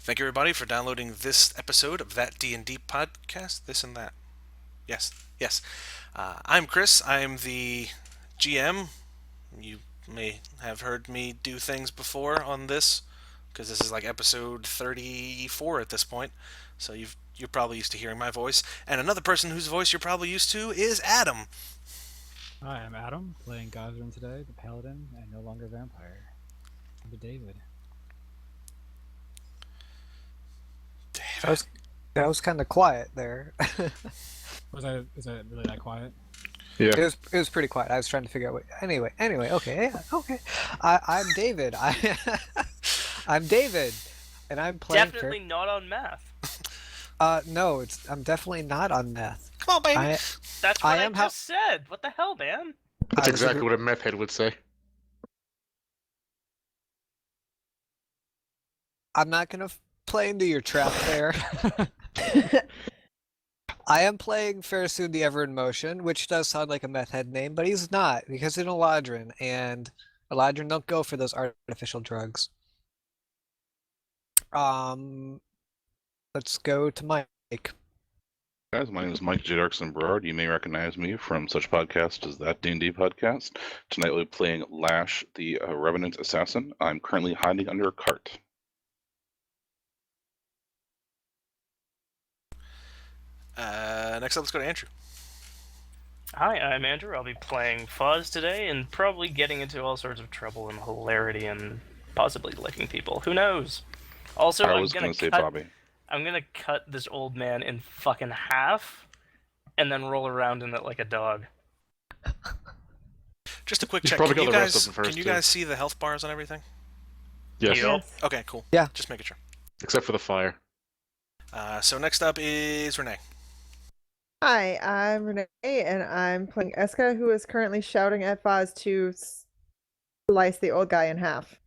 Thank you, everybody, for downloading this episode of that D&D podcast. This and that. Yes, yes. I'm Chris. I'm the GM. You may have heard me do things before on this, because this is like episode 34 at this point. So you're probably used to hearing my voice. And another person whose voice you're probably used to is Adam. Hi, I'm Adam, playing Gosrin today, the Paladin, and no longer vampire. I'm David. That was that was kind of quiet there. Is that really that quiet? Yeah. It was pretty quiet. I was trying to figure out what. Anyway, okay, yeah, okay. I'm David. I'm David, and I'm playing. Definitely not on math. No, I'm definitely not on meth. Come on, baby. That's what I just said. What the hell, man? That's exactly what a meth head would say. I'm not gonna play into your trap there. I am playing Fairsoon the Ever in Motion, which does sound like a meth head name, but he's not, because he's an Eladrin, and Eladrin don't go for those artificial drugs. Let's go to Mike. Guys, my name is Mike J. Darkson Berard. You may recognize me from such podcasts as that D&D podcast. Tonight we'll be playing Lash, the Revenant Assassin. I'm currently hiding under a cart. Next up, let's go to Andrew. Hi, I'm Andrew. I'll be playing Fuzz today and probably getting into all sorts of trouble and hilarity and possibly licking people. Who knows? Also, I was going to say Bobby. I'm gonna cut this old man in fucking half and then roll around in it like a dog. Just a quick You check. probably Can you got the rest of guys them first, can you too. guys see the health bars and everything? Yes. Yep. Okay, cool. Yeah. Just making sure. Except for the fire. So next up is Renee. Hi, I'm Renee, and I'm playing Eska, who is currently shouting at Foz to slice the old guy in half.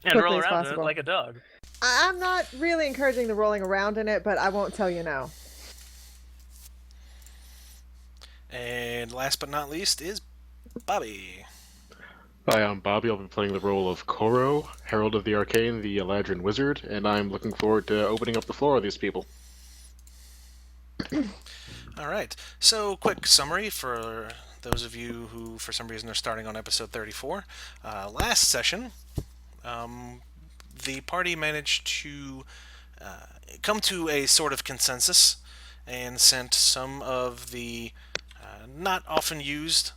And Quickly roll as around in it possible. like a dog. I'm not really encouraging the rolling around in it, but I won't tell you now. And last but not least is Bobby. Hi, I'm Bobby. I'll be playing the role of Koro, Herald of the Arcane, the Eladrin Wizard, and I'm looking forward to opening up the floor of these people. All right. So, quick summary for those of you who, for some reason, are starting on episode 34. Last session, the party managed to come to a sort of consensus and sent some of the not often used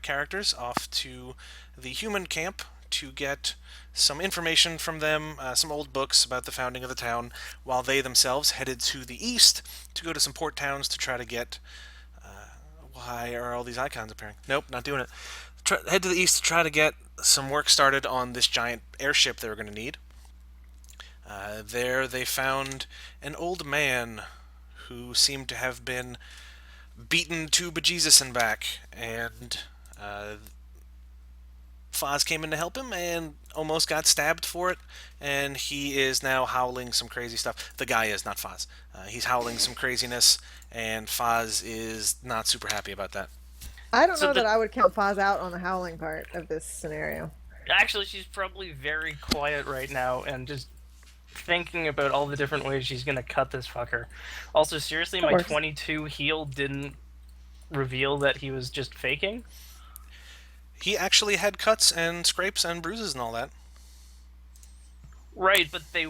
characters off to the human camp to get some information from them, some old books about the founding of the town, while they themselves headed to the east to go to some port towns to try to get... why are all these icons appearing? Nope, not doing it. Head to the east to try to get some work started on this giant airship they were going to need. There they found an old man who seemed to have been beaten to bejesus and back, and Foz came in to help him and almost got stabbed for it, and he is now howling some crazy stuff. The guy is, not Foz. He's howling some craziness, and Foz is not super happy about that. I don't know that I would count Foz out on the howling part of this scenario. Actually, she's probably very quiet right now and just thinking about all the different ways she's gonna cut this fucker. Also, seriously, my 22 heal didn't reveal that he was just faking? He actually had cuts and scrapes and bruises and all that. Right, but they,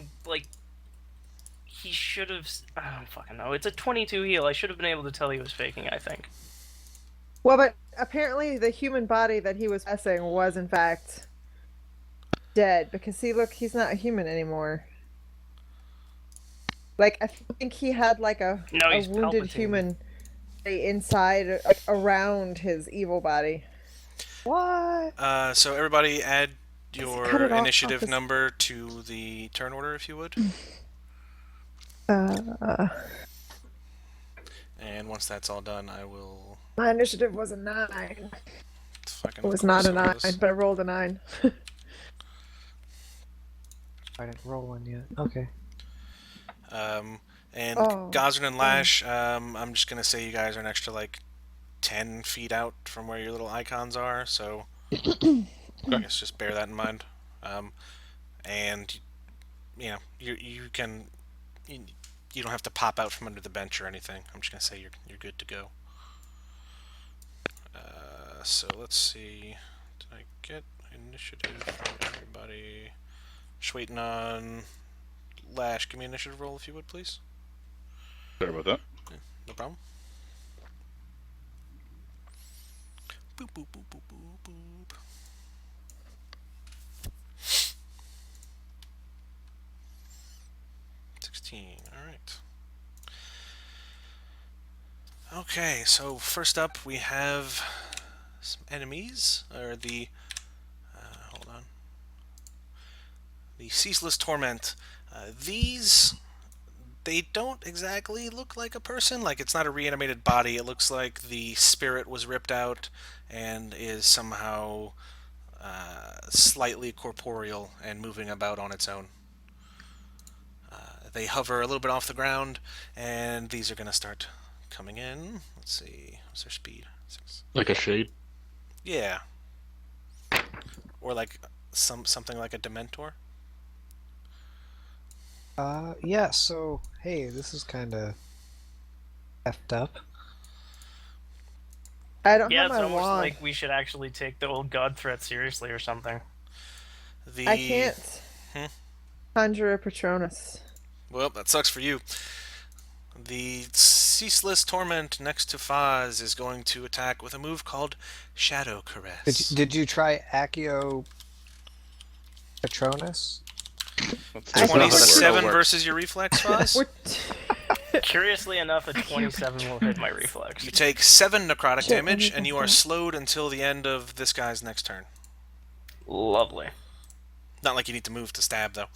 he should have... I don't fucking know. It's a 22 heal. I should have been able to tell he was faking, I think. Well, but apparently the human body that he was possessing was, in fact, dead. Because, see, look, he's not a human anymore. I think he had, a wounded Palpatine. human inside, around his evil body. What? So everybody add cut your it off initiative this- number to the turn order, if you would. And once that's all done, I will... My initiative was a 9. Fucking It was not a 9, this. but I rolled a 9. I didn't roll one yet. Okay. And Oh, Gosrin and Lash, I'm just gonna say you guys are an extra 10 feet out from where your little icons are, so I guess just bear that in mind. And you can you don't have to pop out from under the bench or anything. I'm just gonna say you're good to go. So let's see. Did I get initiative from everybody? Just waiting on Lash. Give me an initiative roll if you would, please. Sorry about that. No problem. Boop boop boop boop boop boop. All right. Okay, so first up we have some enemies, or the hold on, the Ceaseless Torment. These, they don't exactly look like a person. Like, it's not a reanimated body. It looks like the spirit was ripped out and is somehow slightly corporeal and moving about on its own. They hover a little bit off the ground, and these are going to start coming in. Let's see. What's their speed? 6. Like a shade. Yeah. Or like something like a Dementor. Yeah, so, hey, this is kind of effed up. I don't Yeah, have it's my almost wand. like we should actually take the old god threat seriously or something. The I can't conjure a Patronus. Well, that sucks for you. The Ceaseless Torment next to Foz is going to attack with a move called Shadow Caress. Did you try Accio Patronus? Let's I see how that 27 works. versus your reflex, Foz? We're Curiously enough, a 27 will hit my reflex. You take 7 necrotic Shit, damage, let me and you think are that. slowed until the end of this guy's next turn. Lovely. Not like you need to move to stab, though.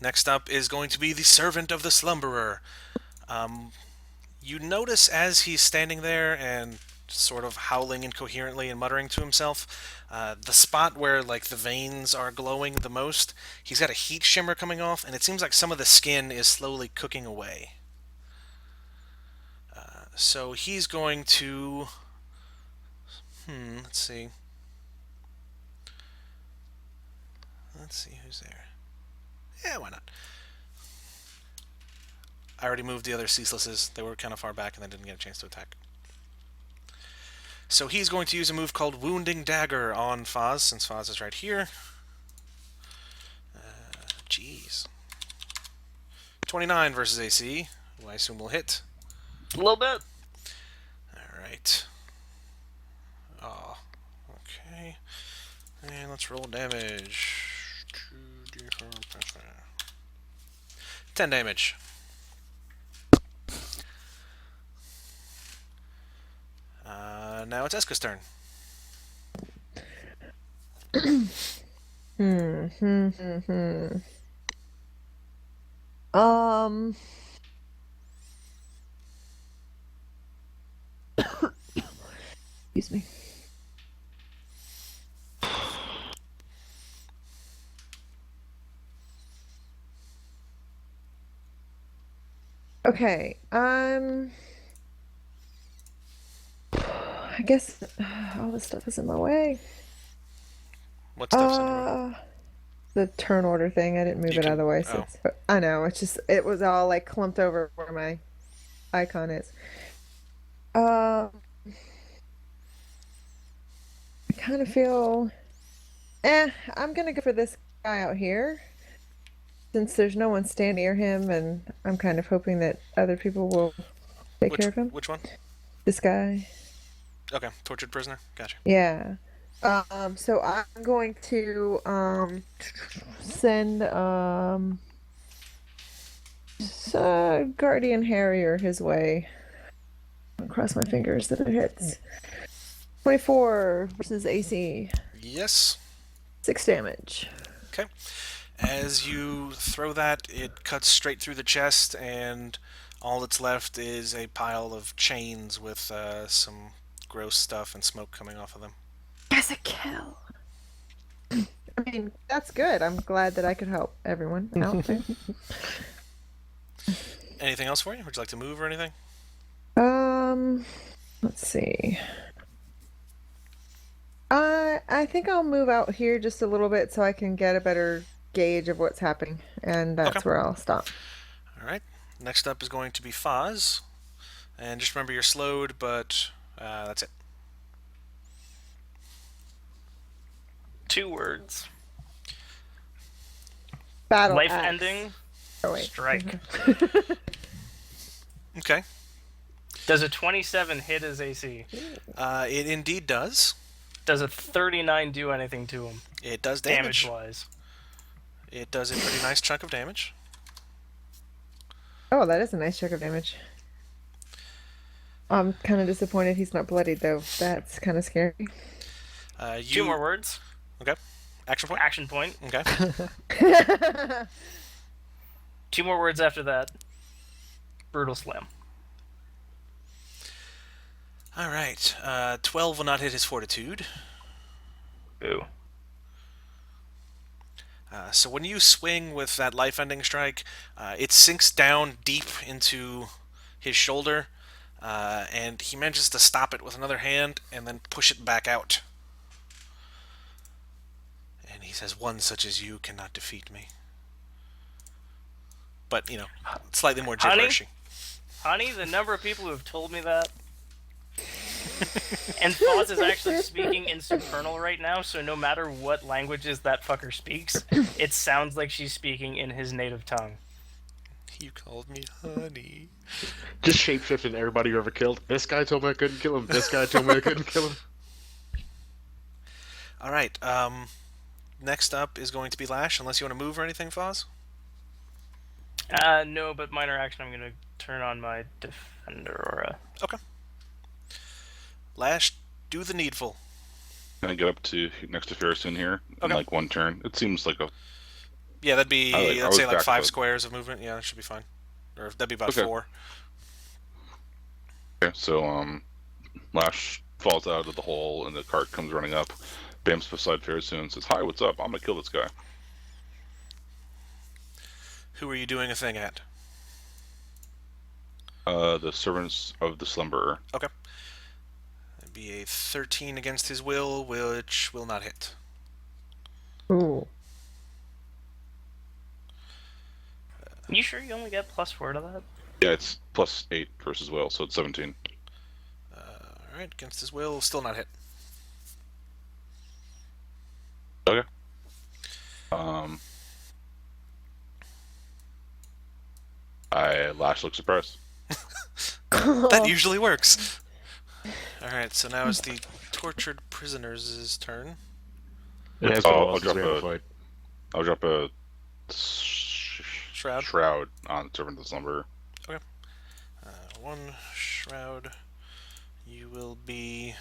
Next up is going to be the Servant of the Slumberer. You notice as he's standing there and sort of howling incoherently and muttering to himself, the spot where like the veins are glowing the most, he's got a heat shimmer coming off, and it seems like some of the skin is slowly cooking away. So he's going to... let's see. Let's see who's there. Yeah, why not? I already moved the other Ceaselesses. They were kind of far back and they didn't get a chance to attack. So he's going to use a move called Wounding Dagger on Foz, since Foz is right here. Jeez. 29 versus AC, who I assume will hit. A little bit. Alright. Oh, okay. And let's roll damage. 10 damage. Now it's Eska's turn. Um. Excuse me. Okay. I guess all this stuff is in my way. What stuff's in your way? The turn order thing. I didn't move You it out of the way. can- So I know. It's just it was all like clumped over where my icon is. I kind of feel. I'm gonna go for this guy out here. Since there's no one standing near him, and I'm kind of hoping that other people will take care of him. Which one? This guy. Okay, tortured prisoner. Gotcha. Yeah. So I'm going to send Guardian Harrier his way. I'll cross my fingers that it hits. 24 versus AC. Yes. 6 damage. Okay. As you throw that, it cuts straight through the chest, and all that's left is a pile of chains with some gross stuff and smoke coming off of them. As a kill. I mean, that's good. I'm glad that I could help everyone out there. Anything else for you? Would you like to move or anything? Let's see. I think I'll move out here just a little bit so I can get a better gauge of what's happening, and that's Okay. where I'll stop. All right. Next up is going to be Foz. And just remember you're slowed, but that's it. 2 words. Battle Life axe. ending. Oh, wait. Strike. Okay. Does a 27 hit his AC? It indeed does. Does a 39 do anything to him? It does damage. Damage-wise. It does a pretty nice chunk of damage. Oh, that is a nice chunk of damage. I'm kind of disappointed he's not bloodied, though. That's kind of scary. 2 more words. Okay. Action point? Action point. Okay. 2 more words after that. Brutal slam. All right. 12 will not hit his fortitude. Ooh. So when you swing with that life-ending strike, it sinks down deep into his shoulder, and he manages to stop it with another hand and then push it back out. And he says, "One such as you cannot defeat me." But, slightly more Honey? gibberishy. Honey, the number of people who have told me that. And Foz is actually speaking in Supernal right now, so no matter what languages that fucker speaks, it sounds like she's speaking in his native tongue. You called me honey. Just shapeshifting everybody you ever killed. This guy told me I couldn't kill him. This guy told me I couldn't kill him. All right. Next up is going to be Lash, unless you want to move or anything, Foz? No, but minor action, I'm gonna turn on my Defender Aura. Okay. Lash, do the needful. Can I get up to next to Ferrison here in Okay. like one turn? It seems like a Yeah, that'd be, I let's say, was like 5 backfoot. squares of movement. Yeah, that should be fine. Or that'd be about Okay. 4. okay. So Lash falls out of the hole and the cart comes running up. Bam's beside Ferrison and says, "Hi, what's up? I'm gonna kill this guy." Who are you doing a thing at? The servants of the slumberer. Okay. That'd be a 13 against his will, which will not hit. Ooh. You sure you only get +4 to that? Yeah, it's +8 versus will, so it's 17. Alright, against his will, still not hit. Okay. Lash looks surprised. That usually works. Alright, so now it's the tortured prisoners' turn. It has I'll to drop a- fight. I'll drop a Shroud. shroud on servant of the slumberer. 1 shroud. You will be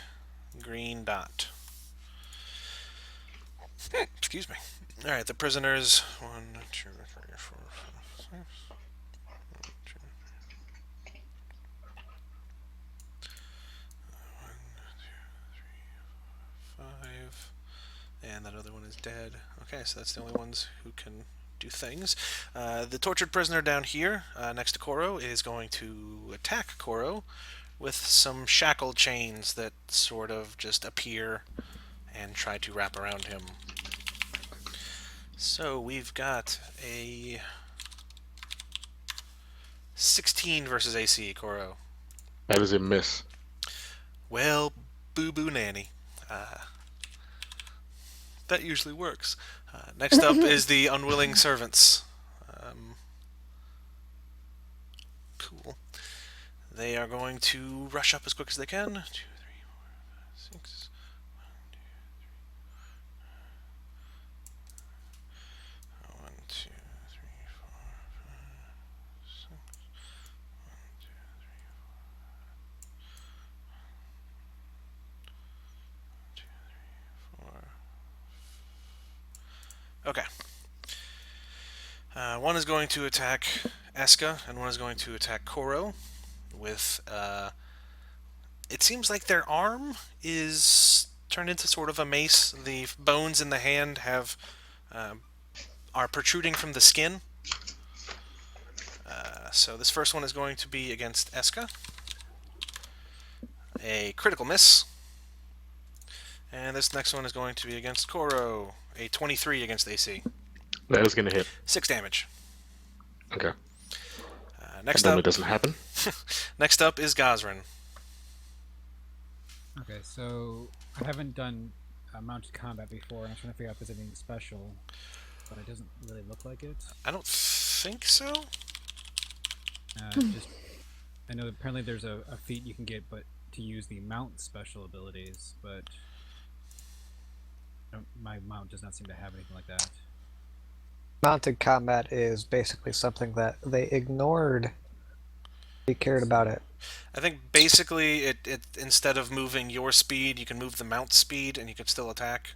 green dot. Excuse me. Alright, the prisoners. 1, 2, 3, 4, 5, 6. 1, 2, 5. And that other one is dead. Okay, so that's the only ones who can do things. The tortured prisoner down here, next to Koro, is going to attack Koro with some shackle chains that sort of just appear and try to wrap around him. So we've got a 16 versus AC, Koro. That is a miss. Well, boo-boo nanny. That usually works. Next up is the unwilling servants. Cool. They are going to rush up as quick as they can. 2, 3, 4, 5, 6. 1, 2, 3, 4, 5, 6. 1, 2, 3, 4. Okay. One is going to attack Eska, and one is going to attack Koro with, it seems like their arm is turned into sort of a mace. The bones in the hand have, are protruding from the skin. So this first one is going to be against Eska. A critical miss. And this next one is going to be against Koro. A 23 against AC. That is gonna hit. 6 damage. Okay. Next That normally up, doesn't happen. next up is Gosrin. Okay, so I haven't done mounted combat before, and I'm trying to figure out if there's anything special, but it doesn't really look like it. I don't think so. Just, I know apparently there's a feat you can get, but to use the mount special abilities, but my mount does not seem to have anything like that. Mounted combat is basically something that they ignored. They cared about it. I think basically it instead of moving your speed, you can move the mount speed, and you can still attack.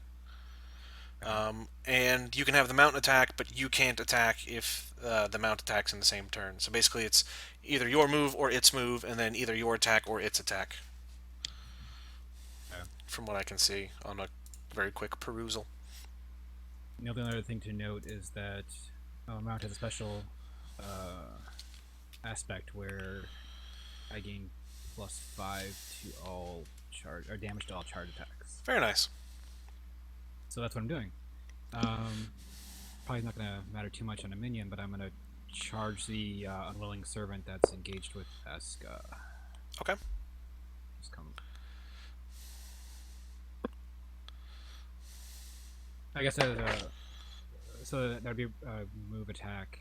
And you can have the mount attack, but you can't attack if the mount attacks in the same turn. So basically, it's either your move or its move, and then either your attack or its attack. Okay. From what I can see on a very quick perusal. The only other thing to note is that mount has a special aspect where I gain +5 to all charge or damage to all charge attacks. Very nice. So that's what I'm doing. Probably not going to matter too much on a minion, but I'm going to charge the unwilling servant that's engaged with Eska. Okay. Just come. I guess so that would be a move attack.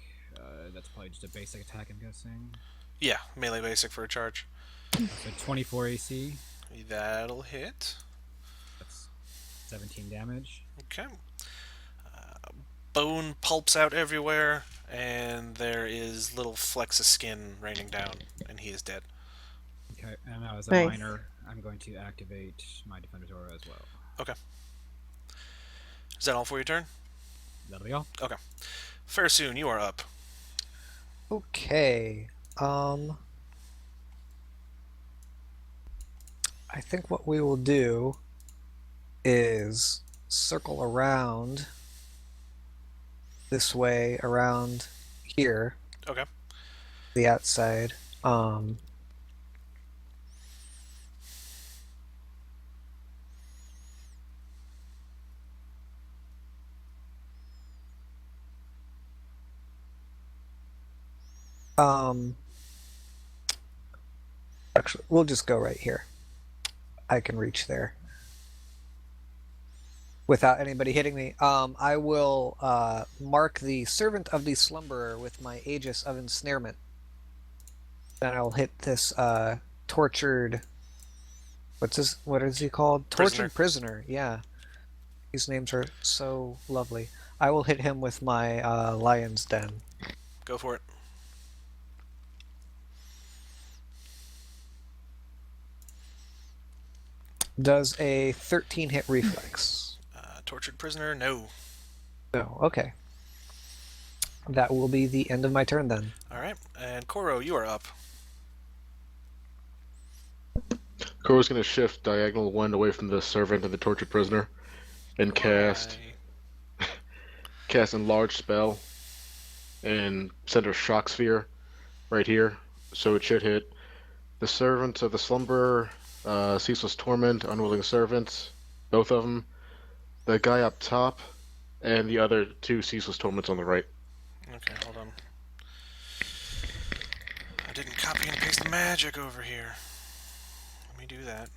That's probably just a basic attack, I'm guessing. Yeah, melee basic for a charge. So 24 AC. That'll hit. That's 17 damage. Okay. Bone pulps out everywhere, and there is little flecks of skin raining down, and he is dead. Okay, and now as a Nice. minor, I'm going to activate my Defender's Aura as well. Okay. Is that all for your turn? That'll be all. Okay. Fairsoon, you are up. Okay. I think what we will do is circle around this way around here, Okay. the outside. Actually, we'll just go right here. I can reach there without anybody hitting me. I will mark the servant of the slumberer with my Aegis of ensnarement. Then I'll hit this tortured. What is he called? Tortured prisoner. Yeah, these names are so lovely. I will hit him with my lion's den. Go for it. Does a 13 hit reflex? Tortured prisoner, no. No. Okay. That will be the end of my turn then. Alright, and Koro, you are up. Koro's gonna shift diagonal 1 away from the servant and the tortured prisoner, and cast enlarge spell and send a shock sphere right here. So it should hit the servant of the slumberer, ceaseless torment, unwilling servant, both of them, the guy up top, and the other 2 ceaseless torments on the right. Okay, hold on. I didn't copy and paste the magic over here. Let me do that.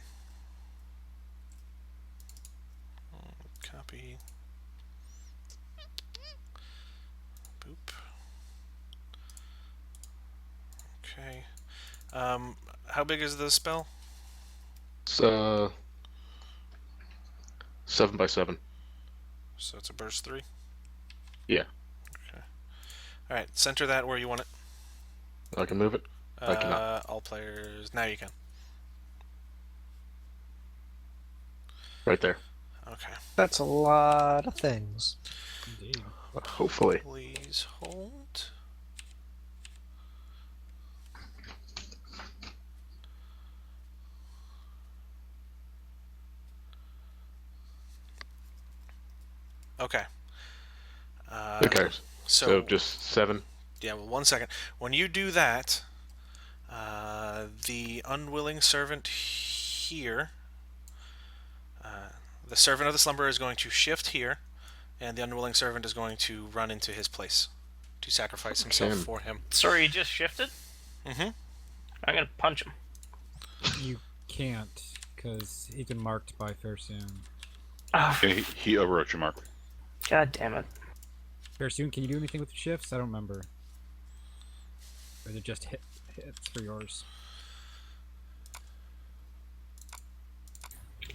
Copy. Boop. Okay. How big is the spell? It's 7 by 7. So it's a burst 3? Yeah. Okay. Alright, center that where you want it. I can move it. I cannot. All players... Now you can. Right there. Okay. That's a lot of things. Indeed. Hopefully. Please hold. Okay. Okay. So just 7. Yeah, well, 1 second. When you do that, the unwilling servant here, the servant of the slumberer is going to shift here, and the unwilling servant is going to run into his place to sacrifice himself Him. for him. Sorry, he just shifted? Mm-hmm. I'm gonna punch him. You can't, because he's been marked by Fairsoon. Oh, Yeah, he overwrote your mark. God damn it. Fairsoon, can you do anything with the shifts? I don't remember. Or is it just hits for yours?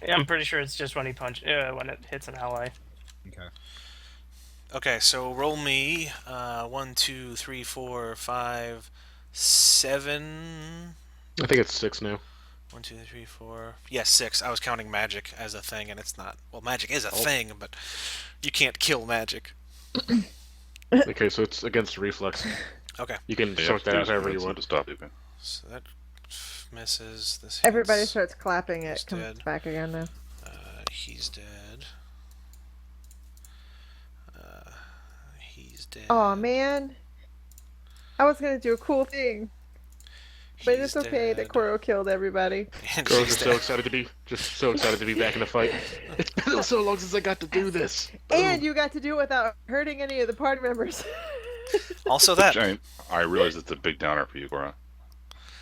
Yeah, I'm pretty sure it's just when he when it hits an ally. Okay. Okay, so roll me 1, 2, 3, 4, 5, 7. I think it's 6 now. 1, 2, 3, 4. Yes, 6. I was counting magic as a thing, and it's not. Well, magic is a thing, but you can't kill magic. Okay, so it's against reflex. Okay, You can You sort have to that do out however you something want. to stop you. so that misses. This hits. Everybody starts clapping. He's It comes dead. back again now. He's dead. He's dead. Oh man, I was gonna do a cool thing, but it's He's okay that dead. Koro killed everybody. And Girls she's are so dead. excited to be back in the fight. It's been so long since I got to do this. And you got to do it without hurting any of the party members. Also that. I realize it's a big downer for you, Gora.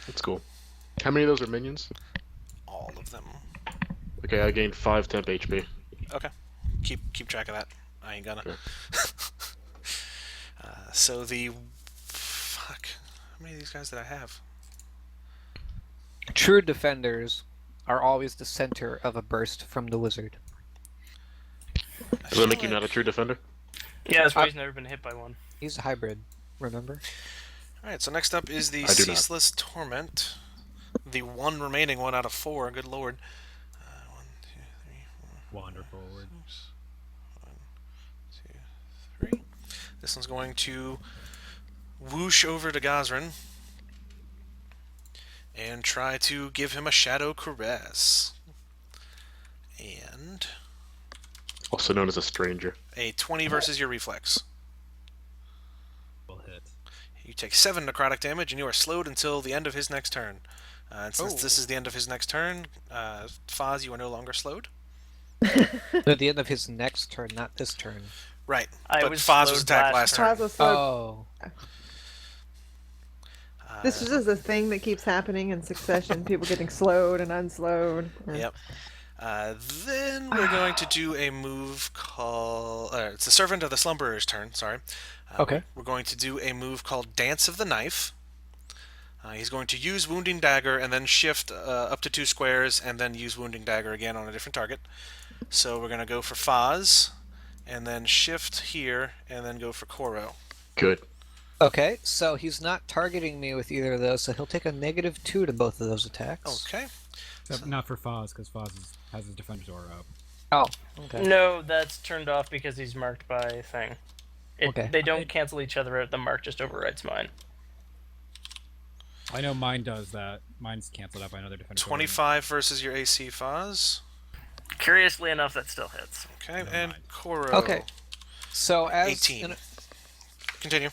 That's cool. How many of those are minions? All of them. Okay, I gained 5 temp HP. Okay. Keep track of that. I ain't gonna. Okay. So the fuck. How many of these guys did I have? True defenders are always the center of a burst from the wizard. Does that make you not a true defender? Yeah, that's why he's never been hit by one. He's a hybrid, remember? Alright, so next up is the I do not. Ceaseless Torment. The one remaining one out of 4, good lord. 1, 2, 3, 4, Wonderful. 1, 2, 3. This one's going to whoosh over to Gazrin and try to give him a Shadow Caress. And Also known as a stranger. a 20 versus your reflex. Will hit. You take 7 necrotic damage, and you are slowed until the end of his next turn. And since this is the end of his next turn, Foz, you are no longer slowed. At the end of his next turn, not this turn. Right, I but was Foz was slowed attacked last turn. Paz was slow. Oh. This is just a thing that keeps happening in succession. People getting slowed and unslowed. Yep. Then we're going to do a move called... it's the Servant of the Slumberer's turn, sorry. Okay. We're going to do a move called Dance of the Knife. He's going to use Wounding Dagger and then shift up to 2 squares and then use Wounding Dagger again on a different target. So we're going to go for Foz and then shift here and then go for Koro. Good. Okay, so he's not targeting me with either of those, so he'll take a -2 to both of those attacks. Okay. Except not for Foz, because Foz has his Defender's Aura up. Oh, okay. No, that's turned off because he's marked by thing. Okay. They don't cancel each other out. The mark just overrides mine. I know mine does that. Mine's canceled out by another Defender's Aura. 25 versus your AC Foz. Curiously enough, that still hits. Okay, Never and mind. Koro. Okay. So as 18. Continue.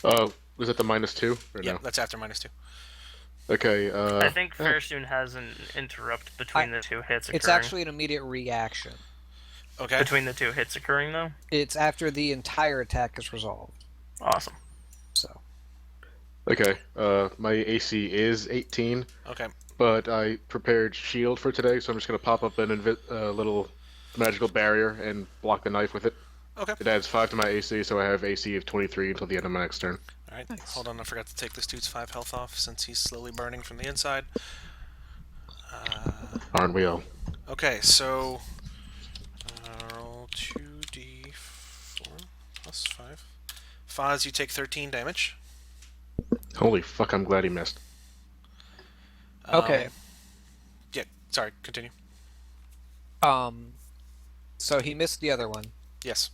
Was it the -2 or Yeah, no? that's after -2. Okay. I think Fairsoon has an interrupt between the two hits occurring. it's actually an immediate reaction. Okay. between the two hits occurring, though. It's after the entire attack is resolved. Awesome. So Okay. My AC is 18, Okay. but I prepared shield for today, so I'm just gonna pop up an little magical barrier and block the knife with it. Okay. It adds 5 to my AC, so I have AC of 23 until the end of my next turn. All right. Hold on. I forgot to take this dude's 5 health off since he's slowly burning from the inside. Aren't we all? Okay. So roll 2d4 plus 5. Foz, you take 13 damage. Holy fuck! I'm glad he missed. okay. Yeah. Sorry. Continue. So he missed the other one. Yes.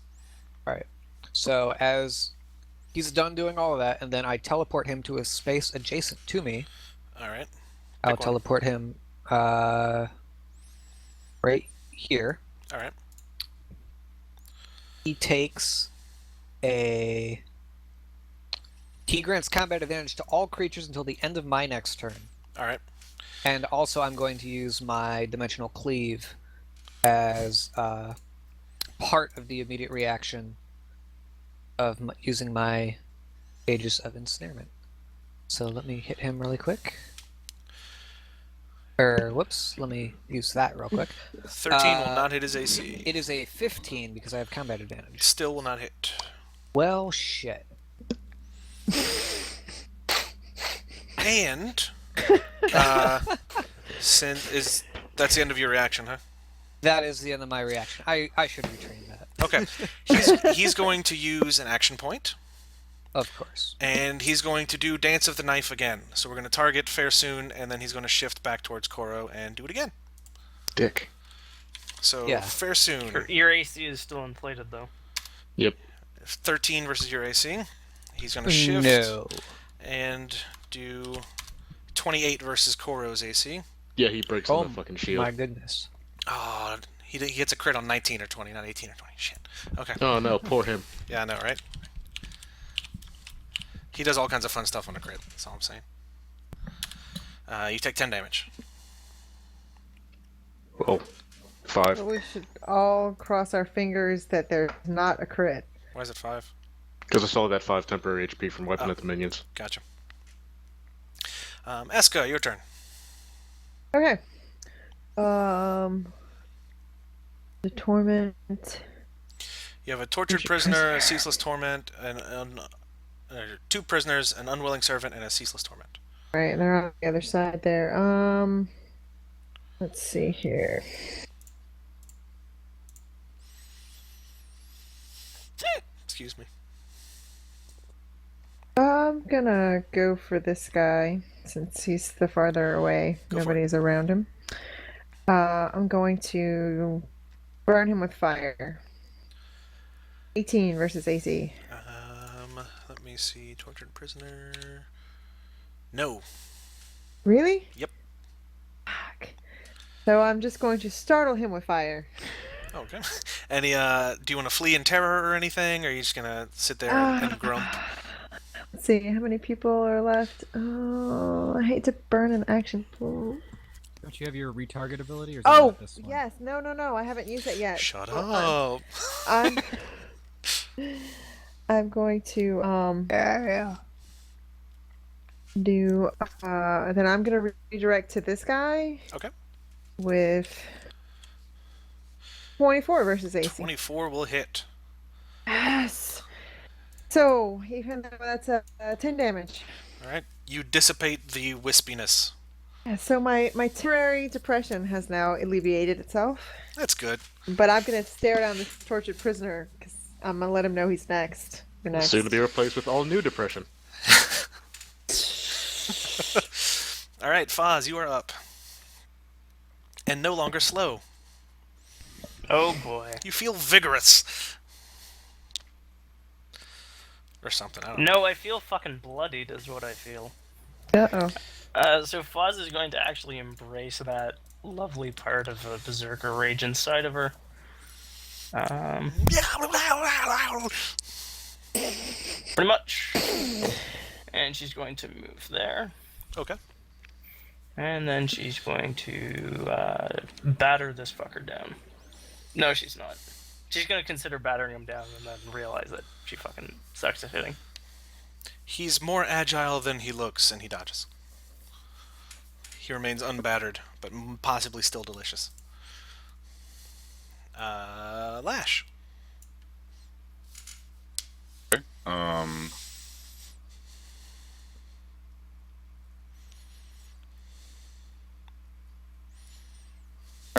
Alright. So as he's done doing all of that, and then I teleport him to a space adjacent to me. All right. I'll Pick one. teleport him right here. All right. He takes a... He grants combat advantage to all creatures until the end of my next turn. All right. And also I'm going to use my Dimensional Cleave as part of the immediate reaction of using my Aegis of Ensnarement. So let me hit him really quick. Whoops, let me use that real quick. 13 will not hit his AC. It is a 15 because I have combat advantage. Still will not hit. Well, shit. And that's the end of your reaction, huh? That is the end of my reaction. I should retrain that. Okay. He's going to use an action point, Of course. and he's going to do Dance of the Knife again. So we're going to target Fairsoon, and then he's going to shift back towards Koro and do it again. Dick. So Yeah. Fairsoon, Your AC is still inflated, though. Yep. 13 versus your AC. He's going to shift No. and do 28 versus Koro's AC. Yeah, he breaks Oh on the fucking shield. my goodness. Oh, he gets a crit on 19 or 20, not 18 or 20. Shit. Okay. Oh no, poor him. Yeah, I know, right? He does all kinds of fun stuff on a crit. That's all I'm saying. You take 10 damage. Well, 5. But we should all cross our fingers that there's not a crit. Why is it 5? Because I saw that 5 temporary HP from wiping Oh. at the minions. Gotcha. Eska, your turn. Okay. The torment. You have a tortured Tortured prisoner, a ceaseless torment, and 2 prisoners, an unwilling servant, and a ceaseless torment. Right, they're on the other side there. Let's see here. Excuse me. I'm gonna go for this guy since he's the farther away. Go for it. Nobody's around him. I'm going to burn him with fire. 18 versus AC. Let me see. Tortured prisoner. No. Really? Yep. Fuck. So I'm just going to startle him with fire. Okay. Any? Do you want to flee in terror or anything, or are you just gonna sit there and grump? Let's see, how many people are left? Oh, I hate to burn an action pool. Don't you have your retarget ability? Or is that Oh, not this one? yes. No, I haven't used it yet. Shut Hold on. up. I'm going to Yeah. do then I'm gonna redirect to this guy. Okay. With 24 versus AC. 24 will hit. Yes. So even though that's a 10 damage. All right. You dissipate the wispiness. Yeah, so my temporary depression has now alleviated itself. That's good. But I'm gonna stare down this tortured prisoner because I'm gonna let him know he's next. You're next. Soon to be replaced with all new depression. All right, Foz, you are up. And no longer slow. Oh boy. You feel vigorous. Or something, I don't know. No, I feel fucking bloodied is what I feel. Uh-oh. So Foz is going to actually embrace that lovely part of a berserker rage inside of her. Pretty much. And she's going to move there. Okay. And then she's going to batter this fucker down. No, she's not. She's going to consider battering him down and then realize that she fucking sucks at hitting. He's more agile than he looks, and he dodges. He remains unbattered, but possibly still delicious. Lash. Okay.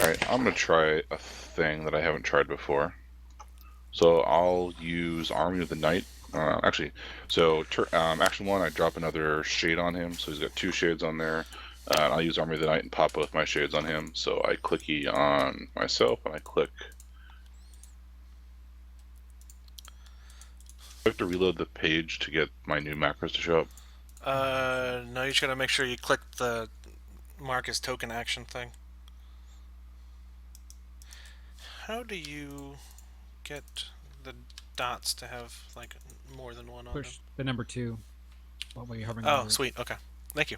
Alright, I'm gonna try a thing that I haven't tried before. So I'll use Army of the Night. Action 1, I drop another shade on him, so he's got 2 shades on there. I'll use Army of the Night and pop both my shades on him. So I clicky on myself, and I click. I have to reload the page to get my new macros to show up. No, you just gotta make sure you click the mark as token action thing. How do you get the dots to have, like, more than one on them? Push the number 2. While you're hovering Oh, over it. sweet. Okay. Thank you.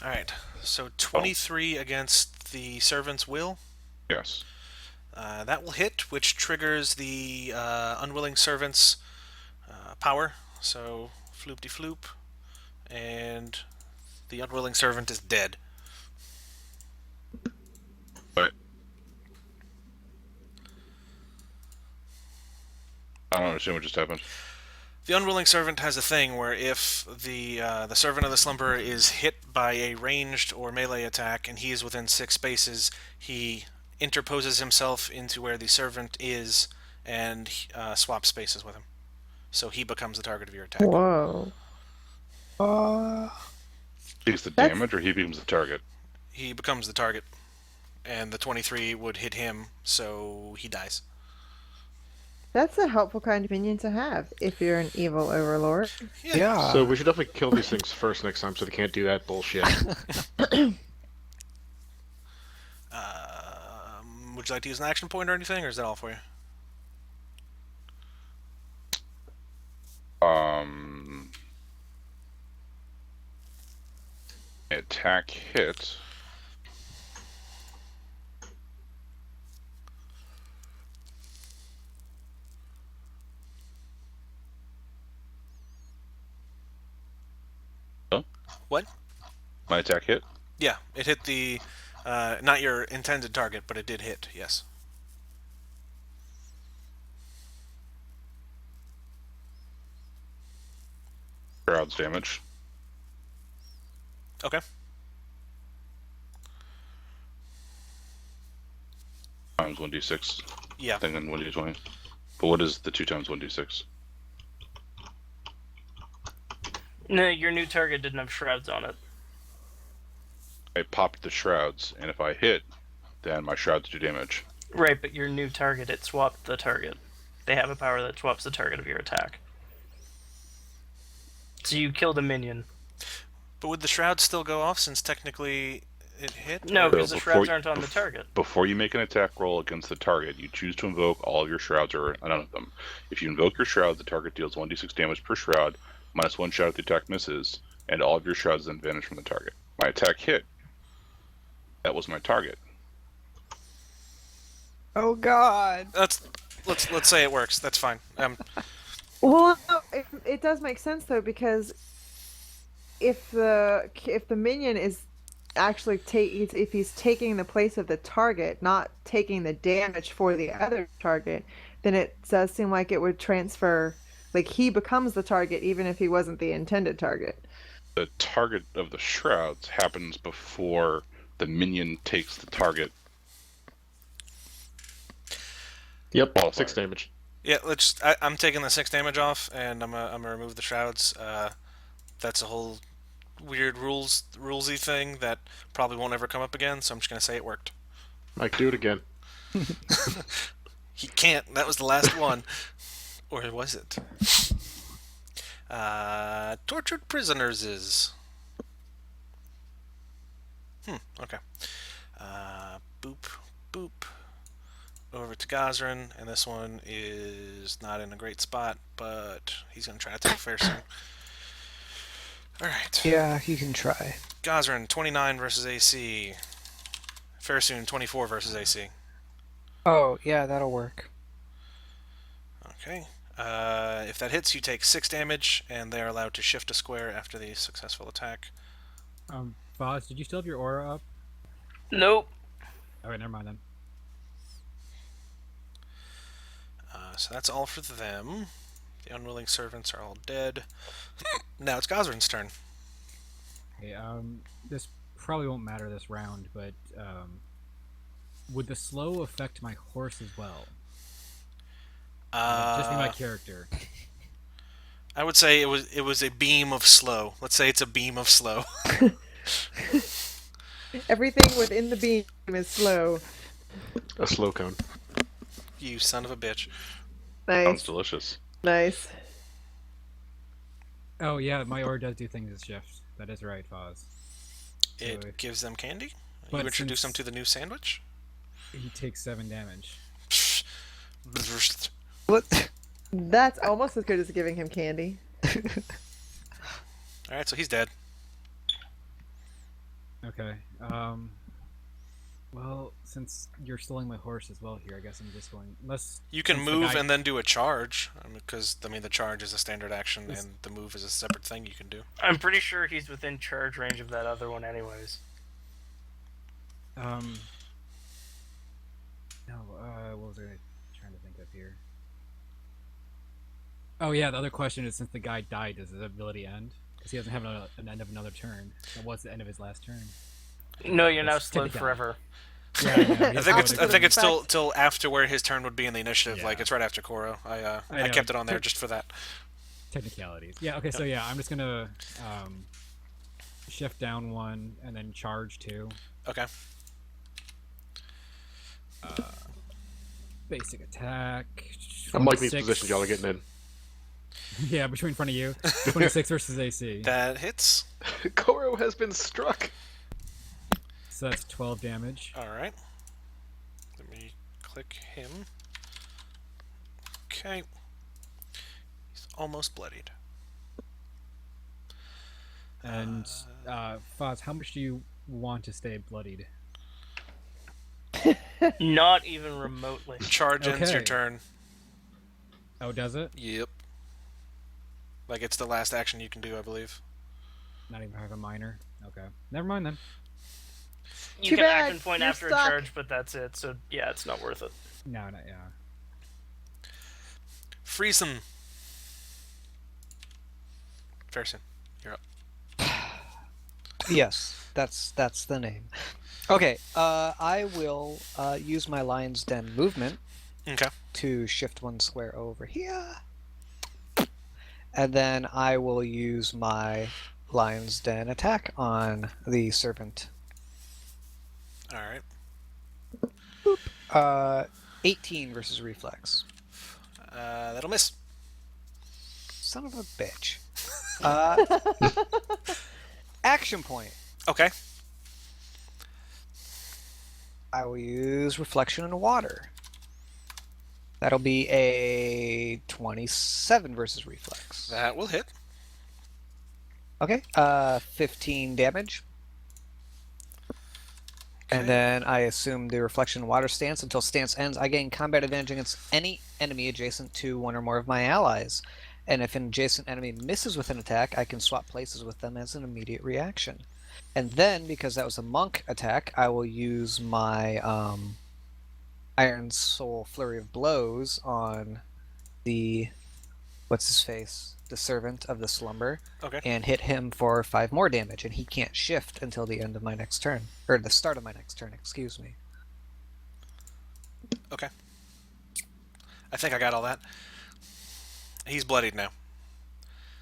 Alright. So 23 against the servant's will. Yes. That will hit, which triggers the Unwilling Servant's power. So, floop-de-floop. And the Unwilling Servant is dead. But I don't understand what just happened. The Unwilling Servant has a thing where if the Servant of the Slumberer is hit by a ranged or melee attack and he is within 6 spaces, he interposes himself into where the Servant is and swaps spaces with him. So he becomes the target of your attack. Whoa. He takes the That's- damage, or he becomes the target. He becomes the target, and the 23 would hit him, so he dies. That's a helpful kind of minion to have if you're an evil overlord. Yeah. So we should definitely kill these things first next time, so they can't do that bullshit. Would you like to use an action point or anything, or is that all for you? Attack hit. What? My attack hit. Yeah, it hit the not your intended target, but it did hit. Yes. Shroud's damage. Okay. Times 1d6. Yeah. Thing in 1d20. But what is the 2 times 1d6? No, your new target didn't have shrouds on it. I popped the shrouds, and if I hit, then my shrouds do damage. Right, but your new target, it swapped the target. They have a power that swaps the target of your attack. So you killed a minion. But would the shroud still go off since technically it hit? No, or- because the before shrouds you- aren't on the target. Before you make an attack roll against the target, you choose to invoke all of your shrouds or none of them. If you invoke your shrouds, the target deals 1d6 damage per shroud, minus 1 shot if the attack misses, and all of your shrouds then vanish from the target. My attack hit. That was my target. Oh God. Let's say it works. That's fine. Well, no, it does make sense though, because if the minion is actually if he's taking the place of the target, not taking the damage for the other target, then it does seem like it would transfer. Like he becomes the target even if he wasn't the intended target. The target of the shrouds happens before the minion takes the target. Yep, Qualifier. 6 damage. Yeah, I'm taking the 6 damage off, and I'm gonna remove the shrouds. That's a whole weird rulesy thing that probably won't ever come up again. So I'm just gonna say it worked. Mike, do it again. He can't. That was the last one, or was it? Tortured prisoners is. Okay. Boop, boop. Over to Gazrin, and this one is not in a great spot, but he's gonna try to take fair soon. Alright. Yeah, you can try. Gazrin, 29 versus AC. Fairsoon, 24 versus AC. Oh, yeah, that'll work. Okay. If that hits, you take 6 damage, and they are allowed to shift a square after the successful attack. Boz, did you still have your aura up? Nope. Okay, never mind then. So that's all for them. The Unwilling Servants are all dead. Now it's Gazrin's turn. Okay, this probably won't matter this round, but would the slow affect my horse as well? Just be my character. I would say it was a beam of slow. Let's say it's a beam of slow. Everything within the beam is slow. A slow cone. You son of a bitch. Sounds Nice. delicious. Nice. Oh yeah, my aura does do things as shift. That is right, Foz. It So gives them candy. But You introduce them since- to the new sandwich. he takes 7 damage. What? That's almost as good as giving him candy. Alright, so he's dead. Okay. Well, since you're stealing my horse as well here, I guess I'm just going. Unless You can since the move guy- and then do a charge, because the charge is a standard action, Is- and the move is a separate thing you can do. I'm pretty sure he's within charge range of that other one, anyways. No. What was I trying to think of here? Oh yeah, the other question is, since the guy died, does his ability end? Because he doesn't have an end of another turn. So what's the end of his last turn? No, you're now That's slowed typical. forever. Yeah, I think it's Fact. till after where his turn would be in the initiative. Yeah. Like it's right after Koro. I know. kept it on there just for that. Technicalities. Yeah. Okay. So yeah, I'm just gonna shift down 1 and then charge 2. Okay. Basic attack. I'm liking these 26. positions y'all are getting in. Yeah, between in front of you. 26 versus AC. That hits. Koro has been struck. So that's 12 damage. All right. Let me click him. Okay. He's almost bloodied. And Foz, how much do you want to stay bloodied? Not even remotely. Charge ends your Okay. turn. Oh, does it? Yep. Like it's the last action you can do, I believe. Not even have a minor. Okay. Never mind then. You Too can bad, action point you're after stuck. a charge, but that's it. So yeah, it's not worth it. No, not yeah. Freeze him. Fairson, you're up. Yes, that's the name. Okay, I will use my Lion's Den movement Okay. to shift 1 square over here. And then I will use my Lion's Den attack on the servant. All right. 18 versus reflex. That'll miss. Son of a bitch. Action point. Okay. I will use Reflection in Water. That'll be a 27 versus reflex. That will hit. Okay. 15 damage. Okay. And then I assume the Reflection in Water stance. Until stance ends, I gain combat advantage against any enemy adjacent to 1 or more of my allies. And if an adjacent enemy misses with an attack, I can swap places with them as an immediate reaction. And then, because that was a monk attack, I will use my Iron Soul Flurry of Blows on the what's his face, the servant of the slumber, Okay. and hit him for 5 more damage, and he can't shift until the end of my next turn, or the start of my next turn. Excuse me. Okay. I think I got all that. He's bloodied now.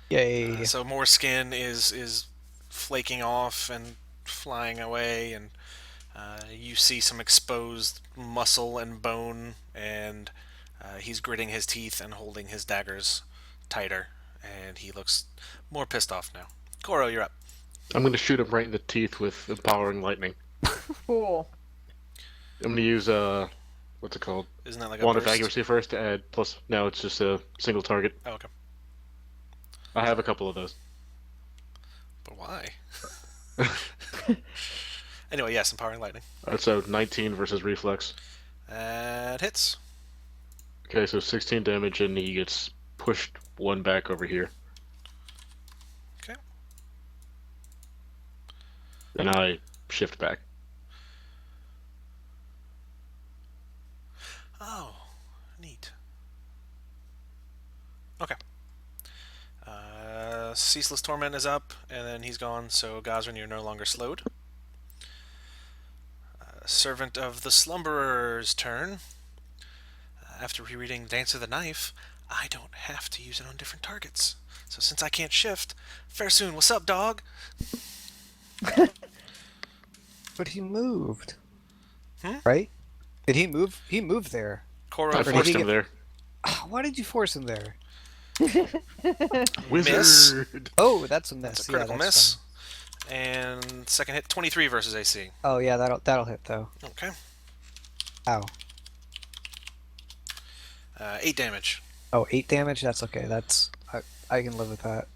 Yay! So more skin is flaking off and flying away, and you see some exposed muscle and bone, and he's gritting his teeth and holding his daggers tighter, and he looks more pissed off now. Koro, you're up. I'm going to shoot him right in the teeth with Empowering Lightning. Cool. I'm going to use, what's it called? Isn't that like a Wand of burst? Accuracy first to add plus. No, it's just a single target. Oh, okay. I have a couple of those. But why? Anyway, yes, empowering lightning. So 19 versus reflex. That hits. Okay, so 16 damage, and he gets pushed 1 back over here. Okay. And I shift back. Oh, neat. Okay. Ceaseless Torment is up, and then he's gone, so Gosrin, you're no longer slowed. Servant of the Slumberer's turn. After rereading Dance of the Knife, I don't have to use it on different targets. So since I can't shift, Fairsoon, what's up, dog? But he moved. Hmm? Right? Did he move? He moved there. Koro, I Or did forced he him get- there. Why did you force him there? Wizard! Oh, that's a miss. that's a critical yeah, miss. fine. And second hit, 23 versus AC. Oh yeah, that'll hit though. Okay. Ow. 8 damage. Oh, 8 damage. That's okay. That's I can live with that.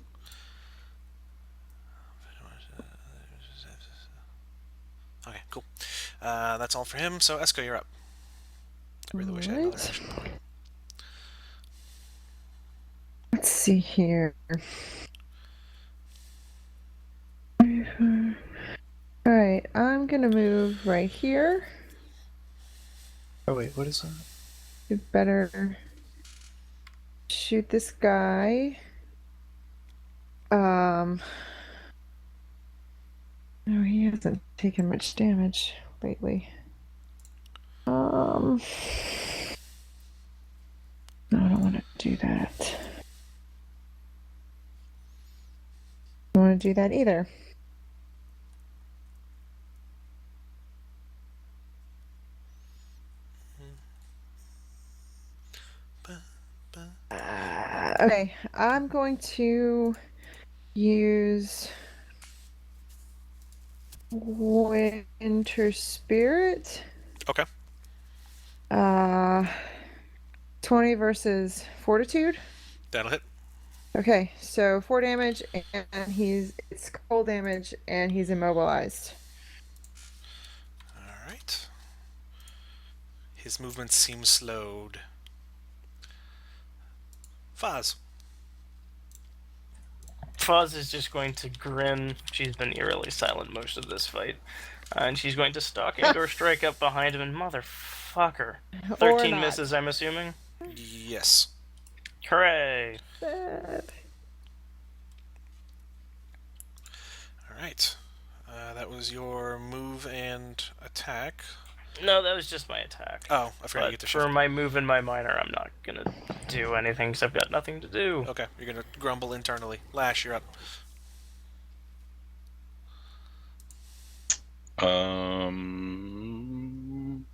Okay, cool. That's all for him. So Esco, you're up. I really wish I had another Alright. action point. Let's see here. Alright, I'm gonna move right here. Oh wait, what is that? You better shoot this guy. No, he hasn't taken much damage lately. No, I don't want to do that. I don't want to do that either. Okay, I'm going to use Winter Spirit. Okay. 20 versus Fortitude. That'll hit. Okay, so 4 damage, and it's cold damage, and he's immobilized. All right. His movement seems slowed. Faz. Fuzz is just going to grin. She's been eerily silent most of this fight. And she's going to stalk indoor strike up behind him, and motherfucker. 13 not. misses, I'm assuming? Yes. Hooray! Bad. All right. That was your move and attack. No, that was just my attack. Oh, I forgot you But get to for shift. my move and my minor, I'm not gonna do anything because I've got nothing to do. Okay, you're gonna grumble internally. Lash, you're up.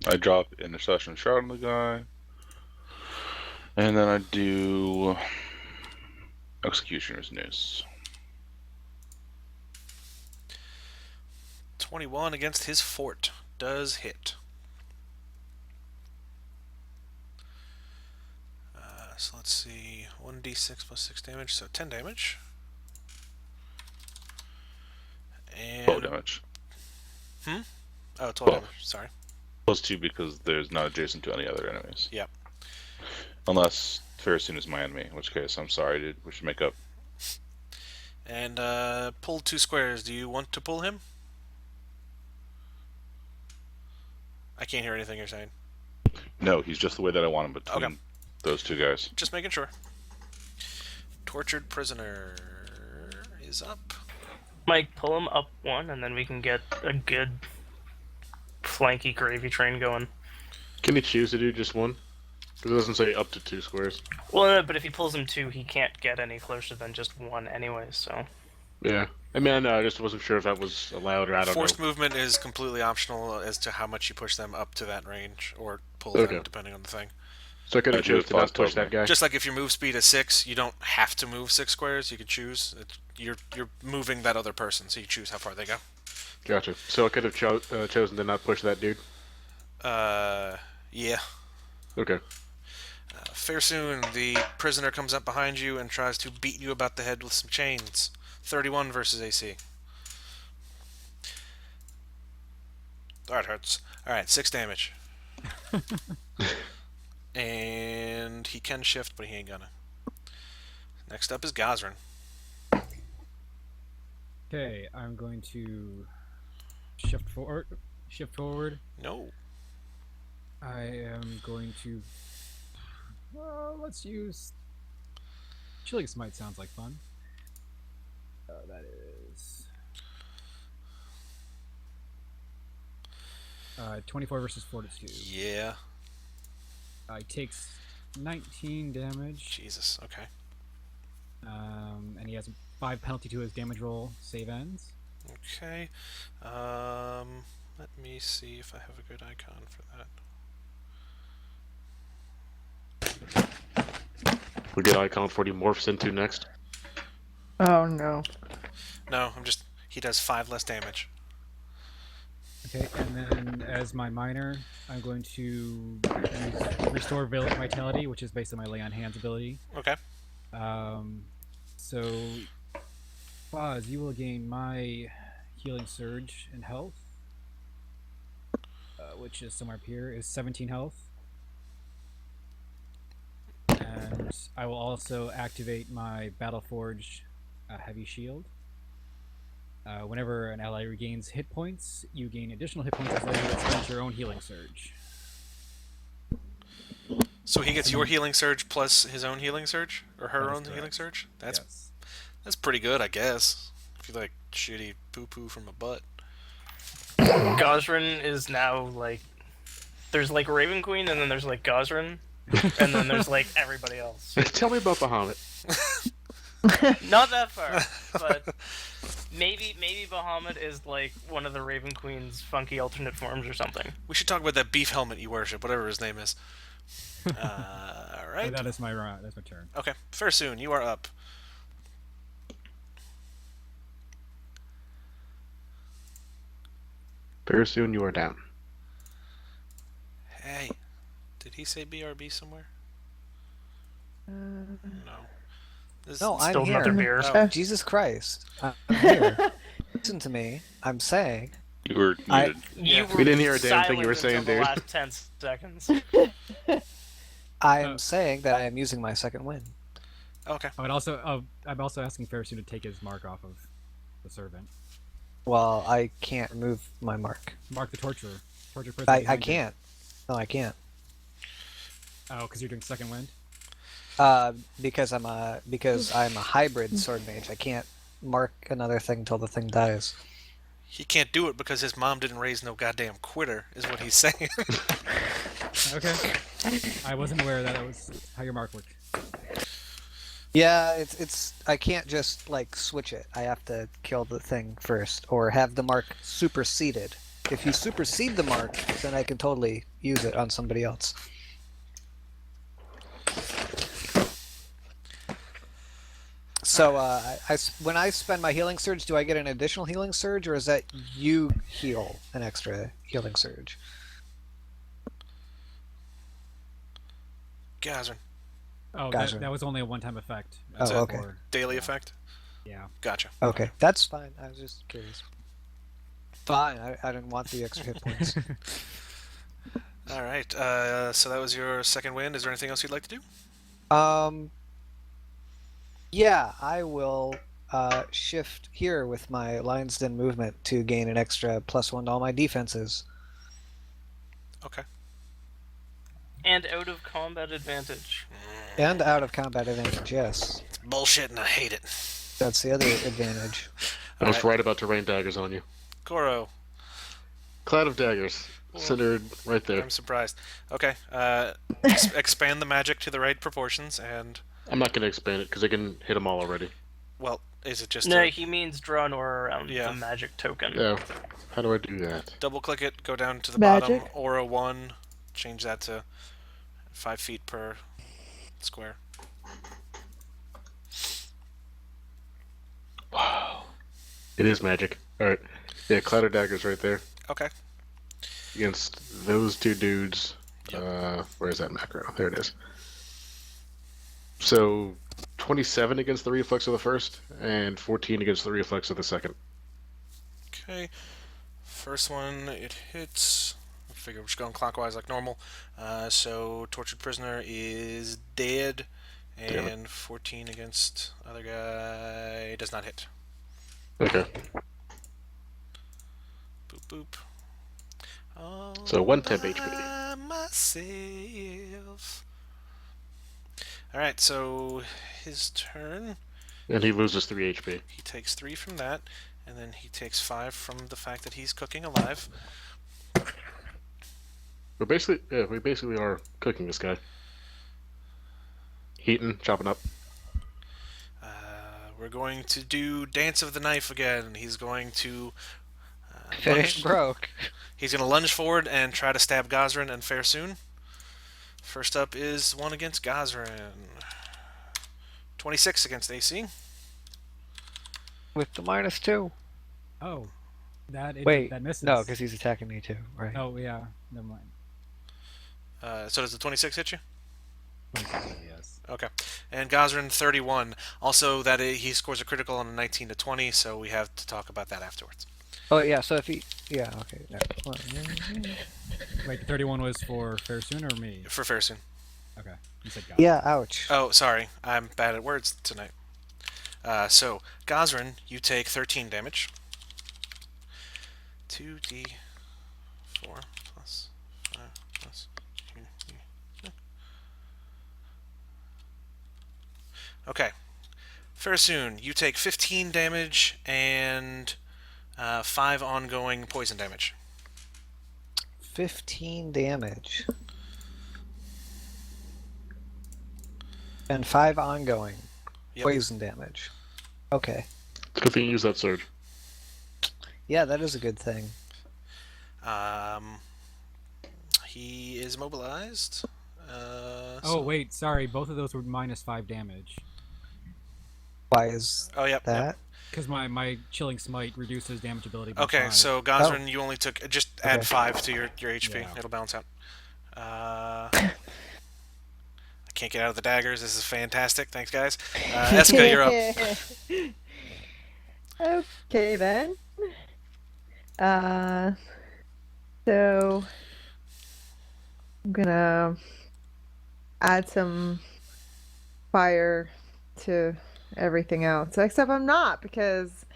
I drop Intercession Shroud on the guy. And then I do Executioner's Noose. 21 against his fort. Does hit. So let's see. 1d6 plus 6 damage, so 10 damage. And 12 damage. Oh, 12 12. damage. Sorry. Plus 2 because there's not adjacent to any other enemies. Yep. Unless Farsoon is my enemy, in which case I'm sorry, dude. We should make up. And pull 2 squares. Do you want to pull him? I can't hear anything you're saying. No, he's just the way that I want him between Okay. those two guys. Just making sure. Tortured prisoner is up. Mike, pull him up one, and then we can get a good flanky gravy train going. Can he choose to do just one? Because it doesn't say up to 2 squares. Well, no, but if he pulls him two, he can't get any closer than just one anyway, so... Yeah. I mean, I just wasn't sure if that was allowed or I don't Forced know. movement is completely optional as to how much you push them up to that range, or pull Okay. them, depending on the thing. So I could I have do chose to not have push Foz that guy. Just like if your move speed is 6, you don't have to move 6 squares. You can choose. You're moving that other person, so you choose how far they go. Gotcha. So I could have chosen to not push that dude. Yeah. Okay. Fair soon, the prisoner comes up behind you and tries to beat you about the head with some chains. 31 versus AC. That hurts. Alright, 6 damage. And he can shift, but he ain't gonna. Next up is Gazrin. Okay, I'm going to shift forward. Shift forward. No. I am going to. Well, let's use. Chilling Smite sounds like fun. That is. 24 versus Fortitude. Yeah. He takes 19 damage. Jesus, okay. And he has a 5 penalty to his damage roll. Save ends. Okay. Let me see if I have a good icon for that. We'll get icon 40 morphs into next. Oh no. No, he does 5 less damage. Okay, and then as my minor, I'm going to use Restore Vitality, which is based on my Lay on Hands ability. Okay. So, Foz, you will gain my Healing Surge in health. which is somewhere up here, is 17 health. And I will also activate my Battleforge Heavy Shield. Whenever an ally regains hit points, you gain additional hit points as though you had spent your own healing surge. So he gets your healing surge plus his own healing surge? Or her That is own healing correct. surge? Yes. That's pretty good, I guess. If you like shitty poo-poo from a butt. Gosrin is now like, there's like Raven Queen, and then there's like Gosrin, and then there's like everybody else. Tell me about Bahamut. Not that far, but maybe Bahamut is like one of the Raven Queen's funky alternate forms or something. We should talk about that beef helmet you worship, whatever his name is. Alright. That is my that's my turn. Okay, Fairsoon, you are up. Very soon you are down. Hey, did he say BRB somewhere? No. This No, I'm Still here. another beer. Oh. Jesus Christ. I'm here. Listen to me. I'm saying. You were I- muted. You We didn't hear a damn thing you were silent saying, until dude. the last 10 seconds. I'm saying that I am using my second win. Okay. I'm also asking Fairsuit to take his mark off of the servant. Well, I can't remove my mark. Mark the torturer. Torture prisoner. I behind you. can't. No, I can't. Oh, because you're doing second wind. Because I'm a hybrid sword mage. I can't mark another thing till the thing dies. He can't do it because his mom didn't raise no goddamn quitter, is what he's saying. Okay. I wasn't aware that was how your mark worked. Yeah, it's I can't just like switch it. I have to kill the thing first, or have the mark superseded. If you supersede the mark, then I can totally use it on somebody else. So, when I spend my healing surge, do I get an additional healing surge, or is that you heal an extra healing surge? Gazrin. Oh, Gotcha. that was only a one-time effect. Oh, it. okay. Daily effect? Yeah. Gotcha. Okay, that's fine. I was just curious. Fine, I didn't want the extra hit points. Alright, so that was your second win. Is there anything else you'd like to do? Yeah, I will shift here with my Lion's Den movement to gain an extra +1 to all my defenses. Okay. And out of combat advantage. And out of combat advantage, yes. It's bullshit and I hate it. That's the other advantage. I was Alright. right about to rain daggers on you. Goro, Cloud of daggers, centered right there. I'm surprised. Okay, expand the magic to the right proportions and... I'm not going to expand it because I can hit them all already. Well, is it just No, a... he means draw an aura around Yeah. the magic token. Yeah. How do I do that? Double-click it, go down to the Magic. bottom, Aura 1, change that to 5 feet per square. Wow. It is magic. Alright. Yeah, Cloud of daggers right there. Okay. Against those two dudes. Yep. Where is that macro? There it is. So, 27 against the reflex of the first, and 14 against the reflex of the second. Okay. First one, it hits. I figure we're just going clockwise like normal. So, Tortured Prisoner is dead. Damn And 14 against other guy does not hit. Okay. Boop boop. All So, 1 temp HP. by myself. Alright, so his turn. And he loses 3 HP. He takes 3 from that, and then he takes 5 from the fact that he's cooking alive. We basically are cooking this guy. Heating, chopping up. We're going to do Dance of the Knife again. He's going to Finish broke. He's going to lunge forward and try to stab Gosrin and Fairsoon. First up is one against Gosrin. 26 against AC. With the -2. Oh, Wait, that misses. no, because he's attacking me too, right? Oh yeah, never mind. So does the 26 hit you? Yes. Okay. And Gosrin 31. Also, he scores a critical on a 19 to 20, so we have to talk about that afterwards. Oh yeah, so if he Yeah. Okay. No. Wait, the 31 was for Fairsoon or me? For Fairsoon. Okay, you said God. Yeah. Ouch. Oh, sorry. I'm bad at words tonight. So, Gosrin, you take 13 damage. 2d4 plus 5 plus... Okay. Fairsoon, you take 15 damage and 5 ongoing poison damage. 15 damage. And 5 ongoing. Yep. Poison damage. Okay. It's a good thing you use that surge. Yeah, that is a good thing. He is mobilized. Oh wait, sorry. Both of those were -5 damage. Why is Oh, yep. that? Because my chilling smite reduces damage ability by Okay, 5. so Gosrin, you only took... Just add Okay. 5 to your HP. Yeah. It'll balance out. I can't get out of the daggers. This is fantastic. Thanks, guys. Eska, you're up. Okay then. So I'm gonna add some fire to everything else, except I'm not, because I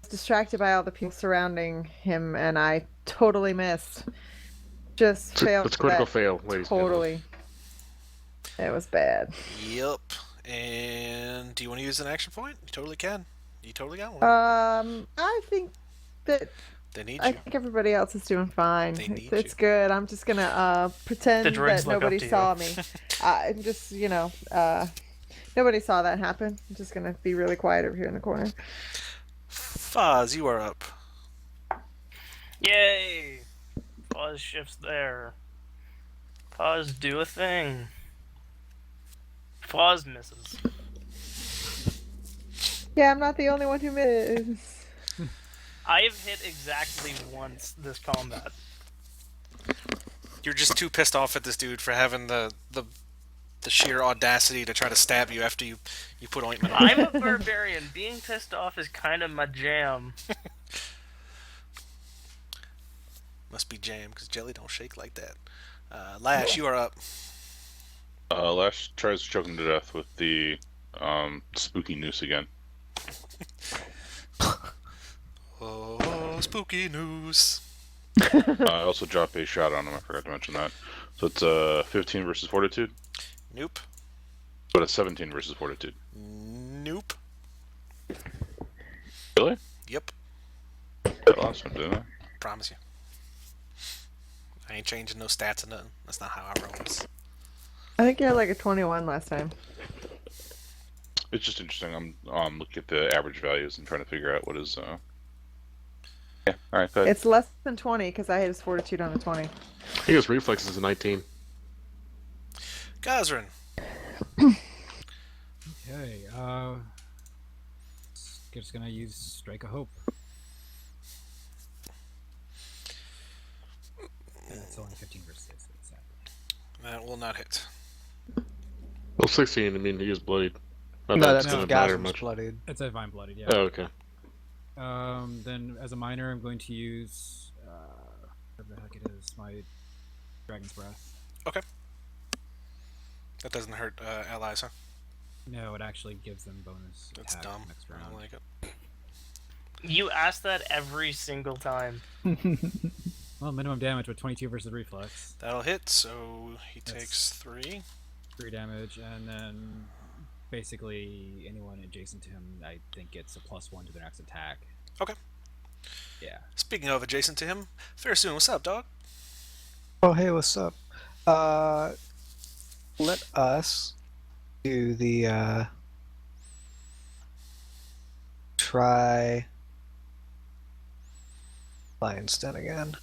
was distracted by all the people surrounding him, and I totally missed. Just failed. It's a critical that fail, ladies and gentlemen. Totally. It was bad. Yep. And do you want to use an action point? You totally can. You totally got one. I think that They need I you. think everybody else is doing fine. They need It's you. good. I'm just gonna pretend The droids that look up nobody to you. saw me. I'm just, nobody saw that happen. I'm just gonna be really quiet over here in the corner. Foz, you are up. Yay! Pause shifts there. Pause do a thing. Pause misses. Yeah, I'm not the only one who missed. I have hit exactly once this combat. You're just too pissed off at this dude for having the sheer audacity to try to stab you after you put ointment on. I'm a barbarian. Being pissed off is kind of my jam. Must be jam, because jelly don't shake like that. Lash, you are up. Lash tries to choke him to death with the spooky noose again. Oh, spooky news. I also drop a shot on him. I forgot to mention that. So it's 15 versus Fortitude, Nope. but a 17 versus Fortitude. Nope. Really? Yep. That last one, didn't I? Promise you. I ain't changing no stats or nothing. That's not how I roll. I think you had like a 21 last time. It's just interesting. I'm looking at the average values and trying to figure out what is. Yeah. All right. Go ahead. It's less than 20 because I hit his fortitude on a 20. I think his reflex is a 19. Gosrin. Okay, just gonna use Strike of Hope. It's only 15 versus 6, sadly. That will not hit. Well, 16. I mean, he is bloodied. Not No, that that's it's because gonna matter Gosrin's much. bloodied. It's a Divine Blooded, yeah. Oh, okay. Then as a minor, I'm going to use whatever the heck it is, my Dragon's Breath. Okay. That doesn't hurt allies, huh? No, it actually gives them bonus That's attack dumb. next I round. don't like it. You ask that every single time. Well, minimum damage with 22 versus reflex, That'll hit, so he That's- takes 3. 3 damage, and then basically anyone adjacent to him, I think, gets a +1 to their next attack. Okay. Yeah. Speaking of adjacent to him, Fairsoon, what's up, dog? Oh, hey, what's up? Let us do the try Lion's Den again.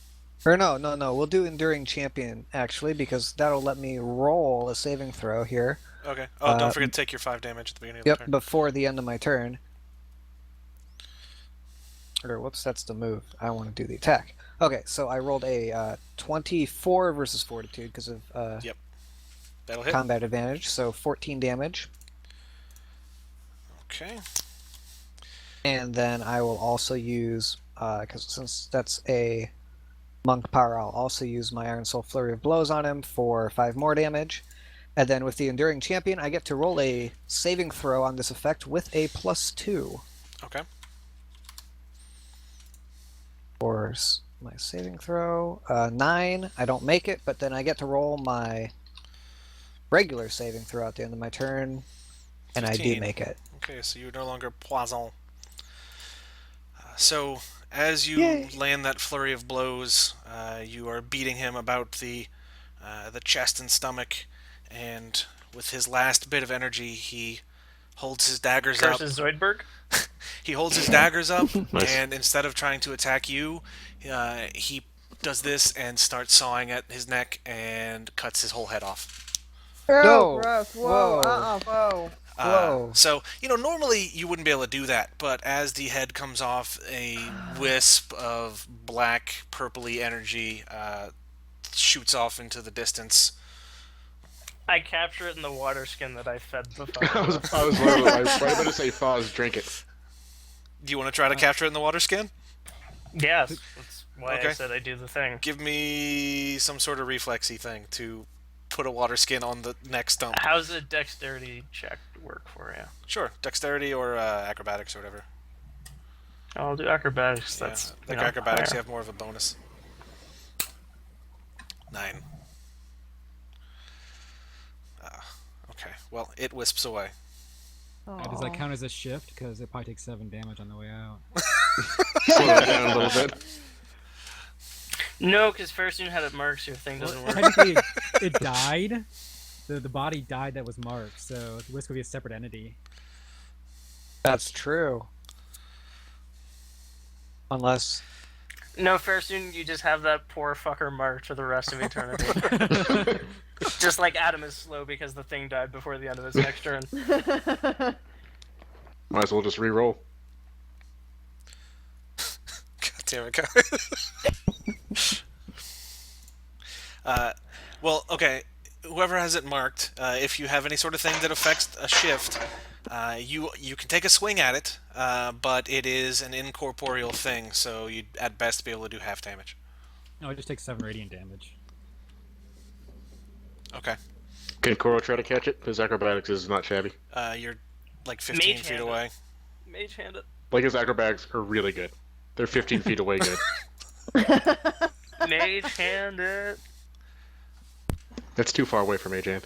Or no, we'll do Enduring Champion actually, because that'll let me roll a saving throw here. Okay. Oh, don't forget to take your 5 damage at the beginning of the Yep, turn. before the end of my turn. Or whoops, that's the move. I want to do the attack. Okay, so I rolled a 24 versus Fortitude because of That'll hit. combat advantage, so 14 damage. Okay. And then I will also use because since that's a monk power, I'll also use my Iron Soul Flurry of Blows on him for 5 more damage. And then with the Enduring Champion, I get to roll a saving throw on this effect with a +2. Okay. For my saving throw, 9. I don't make it, but then I get to roll my regular saving throw at the end of my turn, and I do 15. make it. Okay, so you're no longer poison. So as you Yay. land that flurry of blows, you are beating him about the chest and stomach, and with his last bit of energy, he holds his daggers up. Curses Zoidberg. He holds his daggers up, Nice. and instead of trying to attack you, he does this and starts sawing at his neck and cuts his whole head off. Oh, No. gross. Whoa. Whoa. Whoa. Whoa. So, normally you wouldn't be able to do that, but as the head comes off, a wisp of black, purpley energy shoots off into the distance. I capture it in the water skin that I fed the fuck. I was literally right about to say, Foz, drink it. Do you want to try to capture it in the water skin? Yes, that's why Okay. I said I do the thing. Give me some sort of reflexy thing to put a water skin on the neck stump. How's a dexterity check work for you? Sure, dexterity or acrobatics or whatever. I'll do acrobatics. That's Like acrobatics, you higher. have more of a bonus. 9. Okay, well, it wisps away. Does that count as a shift? Because it probably takes 7 damage on the way out. Slow that down a little bit. No, because Fairsoon had it marked, so your thing doesn't work. Technically, it died. The body died that was marked, so the wisp would be a separate entity. That's true. Unless... No, Fairsoon, you just have that poor fucker marked for the rest of eternity. Just like Adam is slow because the thing died before the end of his next turn. Might as well just re-roll. God damn it, guys. Well, okay. Whoever has it marked, if you have any sort of thing that affects a shift, you can take a swing at it, but it is an incorporeal thing, so you'd at best be able to do half damage. No, it just takes 7 radiant damage. Okay. Can Koro try to catch it? His acrobatics is not shabby. You're like 15 Mage feet hand it. away. Mage hand it. Like, his acrobatics are really good. They're 15 feet away good. Mage hand it. That's too far away from Mage Hand.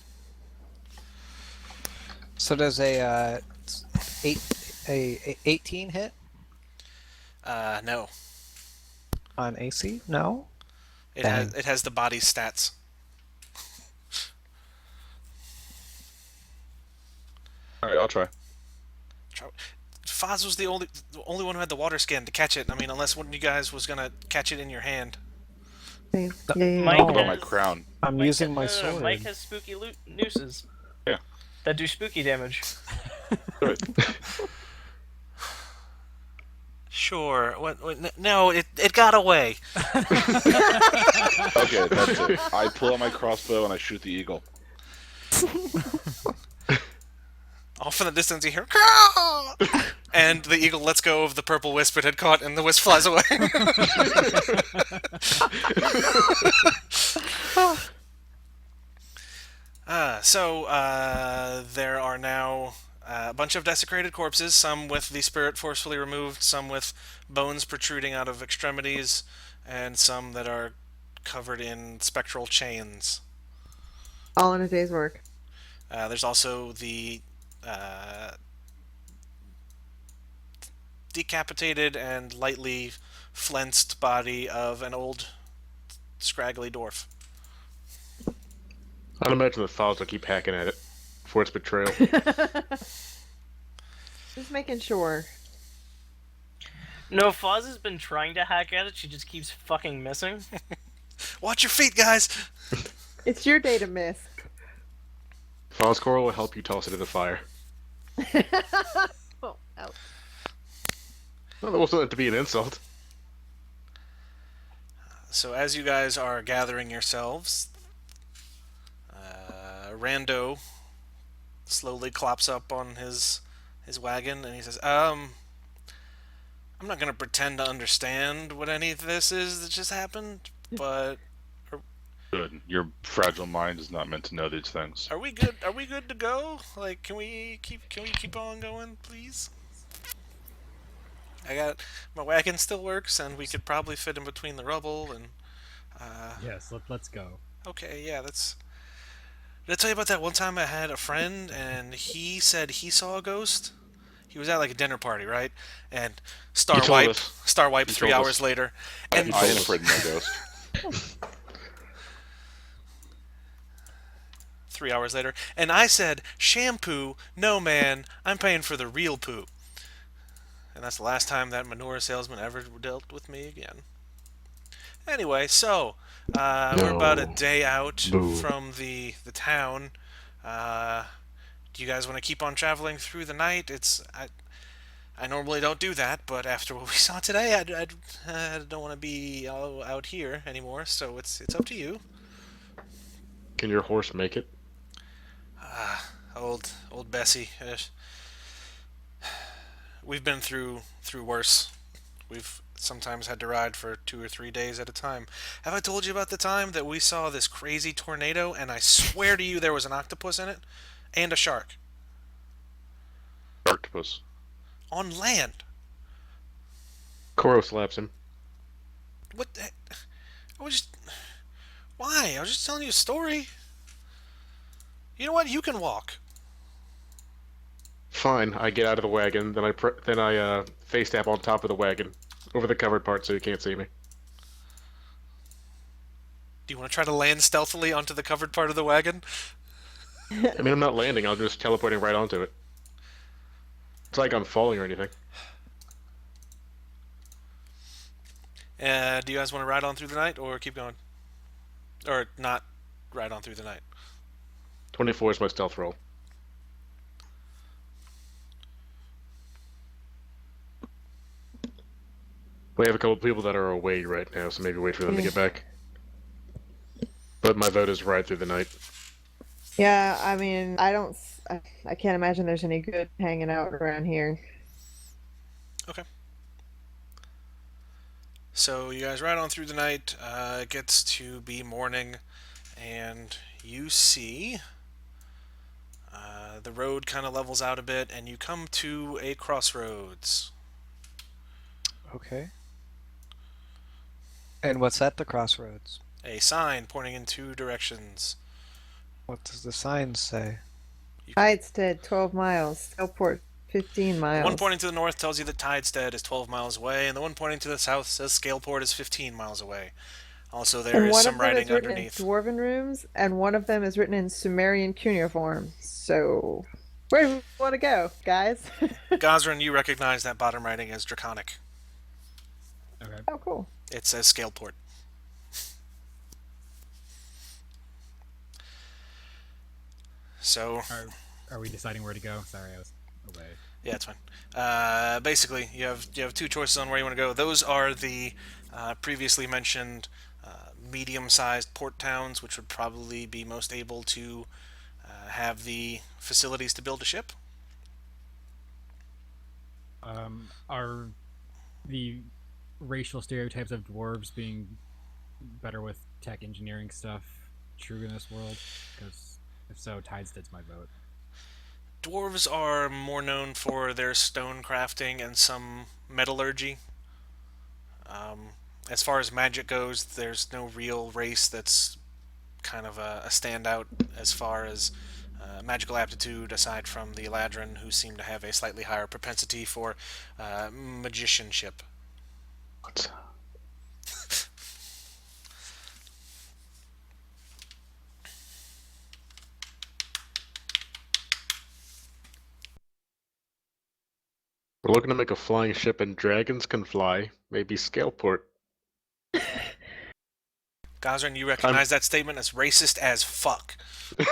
So does a 18 hit No. on AC? No? It Dang. has the body's stats. All right, I'll try. Foz was the only one who had the water skin to catch it. I mean, unless one of you guys was gonna catch it in your hand. Yeah. Mike What about my has- crown? I'm Mike using has- my no, no, no, sword. Mike has spooky nooses. Yeah. That do spooky damage. Right. Sure. No, it got away. Okay, that's it. I pull out my crossbow and I shoot the eagle. Off in the distance, you hear, "Caw!" and the eagle lets go of the purple wisp it had caught, and the wisp flies away. There are now a bunch of desecrated corpses, some with the spirit forcefully removed, some with bones protruding out of extremities, and some that are covered in spectral chains. All in a day's work. There's also the decapitated and lightly flensed body of an old, scraggly dwarf. I'd imagine the Foz will keep hacking at it for its betrayal. Just making sure. No, Foz has been trying to hack at it, she just keeps fucking missing. Watch your feet, guys! It's your day to miss. Foz Coral will help you toss it in the fire. Oh, ouch. Well, that wasn't meant to be an insult. So as you guys are gathering yourselves, Rando slowly clops up on his wagon and he says, I'm not gonna pretend to understand what any of this is that just happened, but Good. Your fragile mind is not meant to know these things. are we good? Are we good to go? Like, can we keep on going, please? I got my wagon still works, and we could probably fit in between the rubble. And Yes, let's go. okay, yeah, that's. Did I tell you about that one time I had a friend, and he said he saw a ghost? He was at like a dinner party, right? And You told us. star wipe You 3 hours told us. later, I and am afraid of no ghost. 3 hours later, and I said, shampoo? No, man, I'm paying for the real poo. And that's the last time that manure salesman ever dealt with me again. Anyway, so we're about a No. day out Boo. from the town. Do you guys want to keep on traveling through the night? I normally don't do that, but after what we saw today, I don't want to be all out here anymore. So it's up to you. Can your horse make it? Old Bessie. We've been through worse. We've sometimes had to ride for 2 or 3 days at a time. Have I told you about the time that we saw this crazy tornado and I swear to you there was an octopus in it and a shark Octopus. on land? Koro slaps him. What the? I was just why? I was just telling you a story. You know what? You can walk. Fine, I get out of the wagon, then I face tap on top of the wagon, over the covered part so you can't see me. Do you want to try to land stealthily onto the covered part of the wagon? I mean, I'm not landing, I'm just teleporting right onto it. It's like I'm falling or anything. Do you guys want to ride on through the night or keep going? Or not ride on through the night? 24 is my stealth roll. We have a couple people that are away right now, so maybe wait for them to get back. But my vote is ride through the night. Yeah, I mean, I can't imagine there's any good hanging out around here. Okay. So you guys ride on through the night. It gets to be morning, and you see the road kind of levels out a bit, and you come to a crossroads. Okay. And what's at the crossroads? A sign pointing in two directions. What does the sign say? Tidestead, 12 miles. Skullport, 15 miles. The one pointing to the north tells you that Tidestead is 12 miles away, and the one pointing to the south says Scaleport is 15 miles away. Also, there and is one some of them writing is written underneath. in Dwarven runes, and one of them is written in Sumerian cuneiform. So, where do we want to go, guys? Gosrin, you recognize that bottom writing as Draconic. Okay. Oh, cool. It says Scaleport. So, Are we deciding where to go? Sorry, I was away. yeah, it's fine. Basically, you have two choices on where you want to go. Those are the previously mentioned medium-sized port towns, which would probably be most able to have the facilities to build a ship. Are the racial stereotypes of dwarves being better with tech engineering stuff true in this world? Because if so, Tidestead's my vote. Dwarves are more known for their stone crafting and some metallurgy. As far as magic goes, there's no real race that's kind of a standout as far as magical aptitude, aside from the Eladrin, who seem to have a slightly higher propensity for magicianship. What? We're looking to make a flying ship and dragons can fly. Maybe Scaleport. Gosrin, you recognize that statement as racist as fuck. Pretty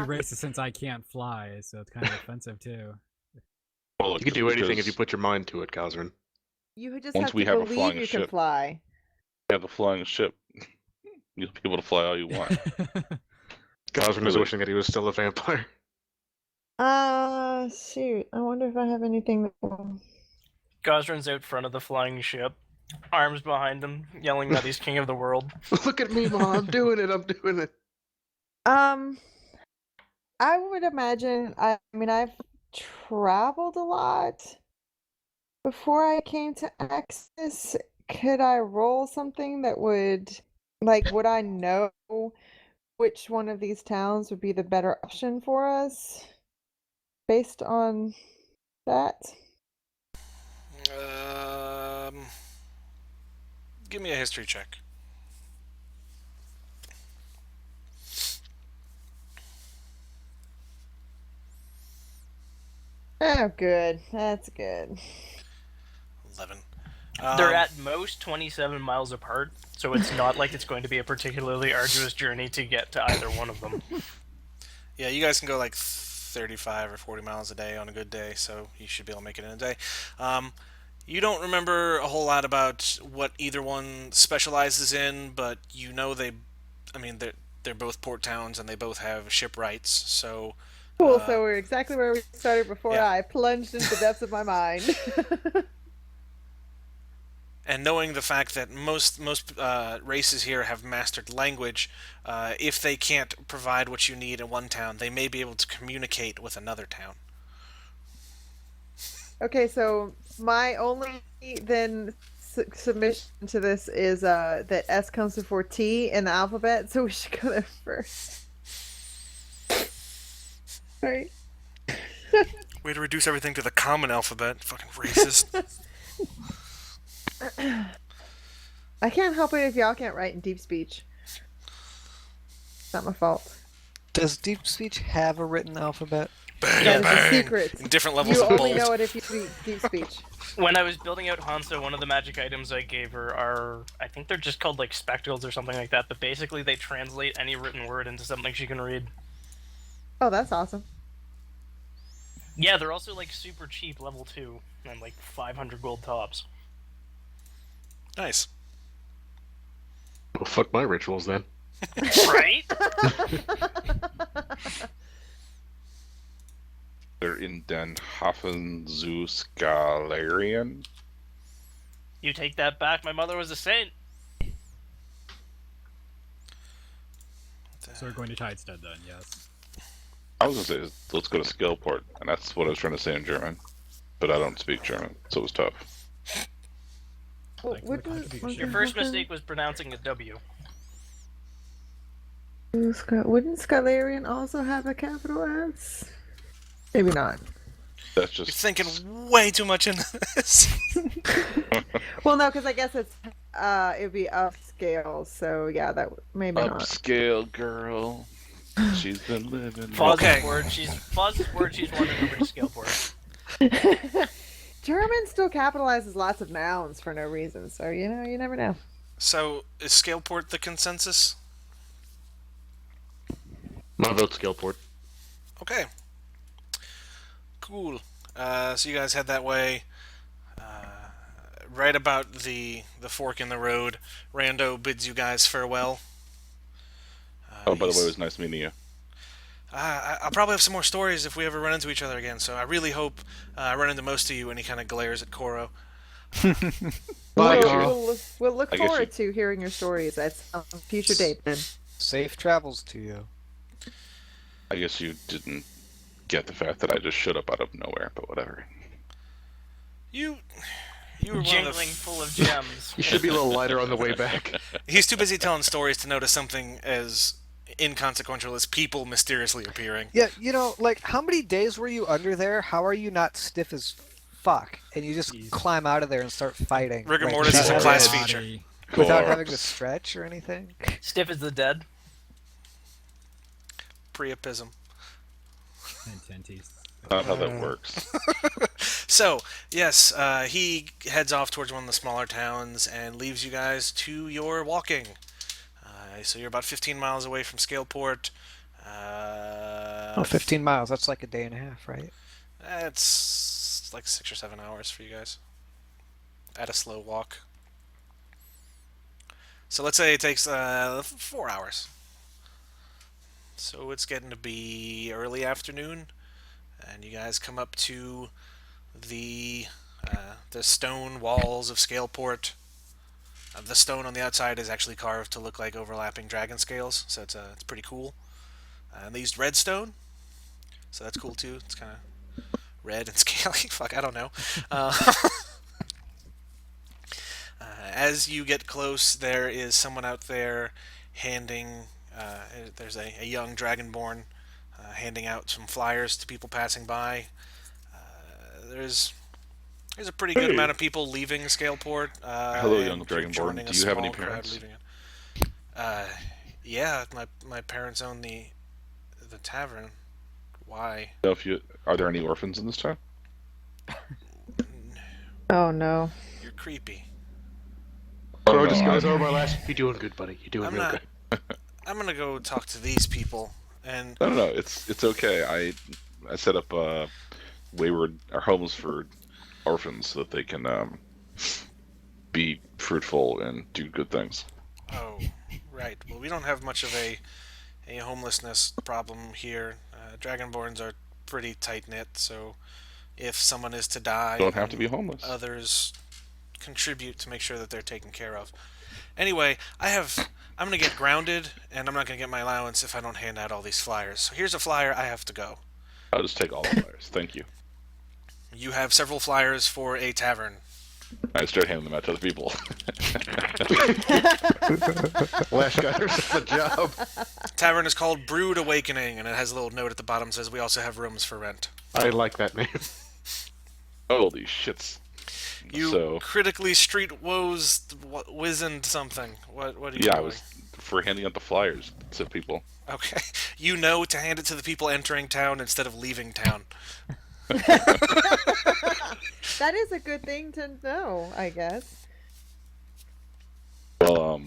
racist since I can't fly, so it's kind of offensive too. Well, You can do anything if because you put your mind to it, Kalzarin. You just Once have we to have a believe flying you can ship. fly. you have a flying ship, you'll be able to fly all you want. Kalzarin is Really? wishing that he was still a vampire. Shoot. I wonder if I have anything that will Gosrin's out front of the flying ship, arms behind him, yelling that he's king of the world. Look at me, Mom. I'm doing it. I'm doing it. I would imagine. I mean, I've traveled a lot before I came to Axis. Could I roll something that would, like, would I know which one of these towns would be the better option for us based on that? Give me a history check. Oh, good. That's good. 11. They're at most 27 miles apart, so it's not like it's going to be a particularly arduous journey to get to either one of them. Yeah, you guys can go like 35 or 40 miles a day on a good day, so you should be able to make it in a day. You don't remember a whole lot about what either one specializes in, but you know they're both port towns and they both have ship rights, so... Cool, so we're exactly where we started before yeah. I plunged into the depths of my mind. And knowing the fact that most races here have mastered language, if they can't provide what you need in one town, they may be able to communicate with another town. Okay, so my only then submission to this is that S comes before T in the alphabet, so we should go there first. Right. Way to reduce everything to the common alphabet. Fucking racist. I can't help it if y'all can't write in deep speech. It's not my fault. Does deep speech have a written alphabet? Bang, That is a bang. secret. In different levels You of only bold. know it if you speak deep speech. When I was building out Hansa, one of the magic items I gave her are, I think they're just called like spectacles or something like that, but basically they translate any written word into something she can read. Oh, that's awesome. Yeah, they're also like super cheap, level 2, and like 500 gold tops. Nice. Well, fuck my rituals then. Right? They're in Den Hafen zu Scalarian. You take that back, my mother was a saint. So we're going to Tidestead then, yes. I was gonna say, let's go to Scalport, and that's what I was trying to say in German. But I don't speak German, so it was tough. Thank you for the contribution. Your first mistake was pronouncing a W. Wouldn't Scalarian also have a capital S? Maybe not. That's You're just thinking way too much into this. Well, no, because I guess it'd be upscale. So yeah, that maybe not. upscale girl. She's been living. Okay. Fozz's word she's wondering over to Scaleport. German still capitalizes lots of nouns for no reason, so you never know. So, is Scaleport the consensus? My vote's Scalport. Okay. Cool. So you guys head that way. Right about the fork in the road, Rando bids you guys farewell. Oh, by the way, it was nice meeting you. I'll probably have some more stories if we ever run into each other again, so I really hope I run into most of you, and he kind of glares at Koro. Bye, Carl. We'll look I guess forward to hearing your stories at some future date then. Safe travels to you. I guess you didn't get the fact that I just showed up out of nowhere, but whatever. You were one of the Jingling full of gems. You should be a little lighter on the way back. He's too busy telling stories to notice something as inconsequential as people mysteriously appearing. Yeah, like, how many days were you under there? How are you not stiff as fuck? And you just Jeez. climb out of there and start fighting. Rigor like, mortis is a without- class Body. feature. Without having to Corpse. stretch or anything? Stiff as the dead. Priapism. And tenties. Not how that works. So, yes, he heads off towards one of the smaller towns and leaves you guys to your walking. So you're about 15 miles away from Scaleport. 15 miles. That's like a day and a half, right? It's like 6 or 7 hours for you guys. At a slow walk. So let's say it takes 4 hours. So it's getting to be early afternoon, and you guys come up to the the stone walls of Scaleport. The stone on the outside is actually carved to look like overlapping dragon scales, so it's pretty cool. And they used redstone, so that's cool too. It's kind of red and scaly. Fuck, I don't know. As you get close, there is someone out there handing. There's a young dragonborn handing out some flyers to people passing by. There's a pretty good Hey. amount of people leaving Scaleport. Hello, and young dragonborn. joining a Do you have any small crowd parents? leaving it. Yeah, my parents own the tavern. Why? So are there any orphans in this town? Oh no. You're creepy. Bro, no, just I- goes over my last. You're doing good, buddy. You're doing I'm real not. good. I'm gonna go talk to these people. And No. It's okay. I set up wayward or homes for orphans so that they can be fruitful and do good things. oh, right. Well, we don't have much of a homelessness problem here. Dragonborns are pretty tight knit, so if someone is to die, Don't have to then be homeless. others contribute to make sure that they're taken care of. Anyway, I'm gonna get grounded, and I'm not gonna get my allowance if I don't hand out all these flyers. So here's a flyer. I have to go. I'll just take all the flyers. Thank you. You have several flyers for a tavern. I start handing them out to other people. Last guy does the job. Tavern is called Brood Awakening, and it has a little note at the bottom that says we also have rooms for rent. I like that name. Holy shits. You So- critically street woes wizened something. What are you Yeah, I doing? was for handing out the flyers to people. Okay. You know to hand it to the people entering town instead of leaving town. That is a good thing to know, I guess. Well,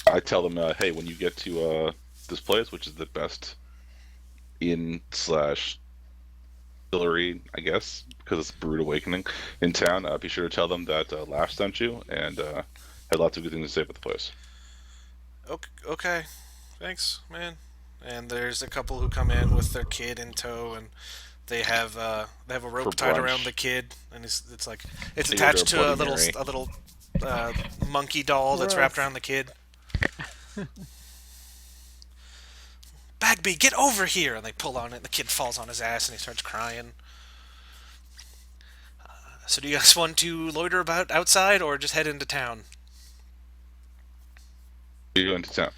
I tell them, hey, when you get to this place, which is the best inn slash distillery, I guess, because it's Brood Awakening in town, be sure to tell them that Laugh sent you and had lots of good things to say about the place. Okay. Thanks, man. And there's a couple who come in with their kid in tow, and they have a rope For tied brunch. around the kid, and it's like it's They attached order to a Bloody a little monkey doll that's wrapped Gross. around the kid. Bagby, get over here! And they pull on it, and the kid falls on his ass, and he starts crying. So do you guys want to loiter about outside, or just head into town? You go into town.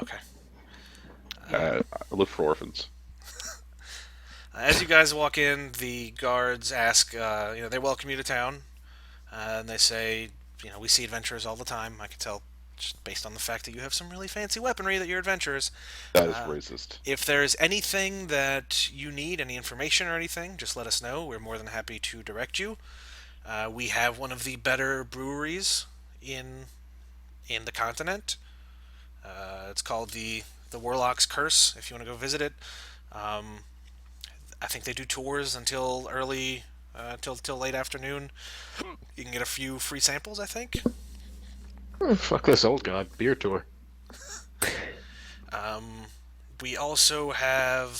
Okay. Look for orphans. As you guys walk in, the guards ask, they welcome you to town, and they say, we see adventurers all the time. I can tell just based on the fact that you have some really fancy weaponry that you're adventurers. That is racist. If there's anything that you need, any information or anything, just let us know. We're more than happy to direct you. We have one of the better breweries in the continent. It's called the Warlock's Curse. If you want to go visit it, I think they do tours until early, till late afternoon. You can get a few free samples, I think. Fuck this old god. Beer tour. We also have,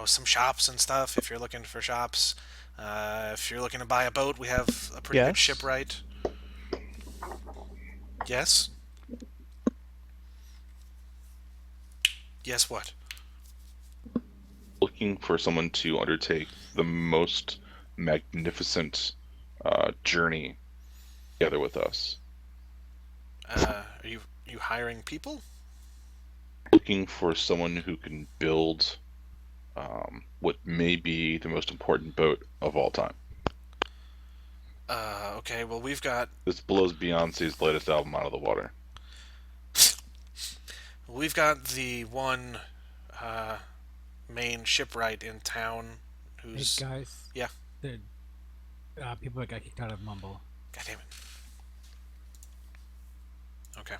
some shops and stuff. If you're looking for shops, if you're looking to buy a boat, we have a pretty good Yes. shipwright. Yes. Yes. What? Looking for someone to undertake the most magnificent journey together with us. Are you hiring people? Looking for someone who can build what may be the most important boat of all time. Okay. Well, we've got This blows Beyonce's latest album out of the water. the one main shipwright in town Hey who's. guys. Yeah. The people that got kicked out of Mumble. God damn it. Okay.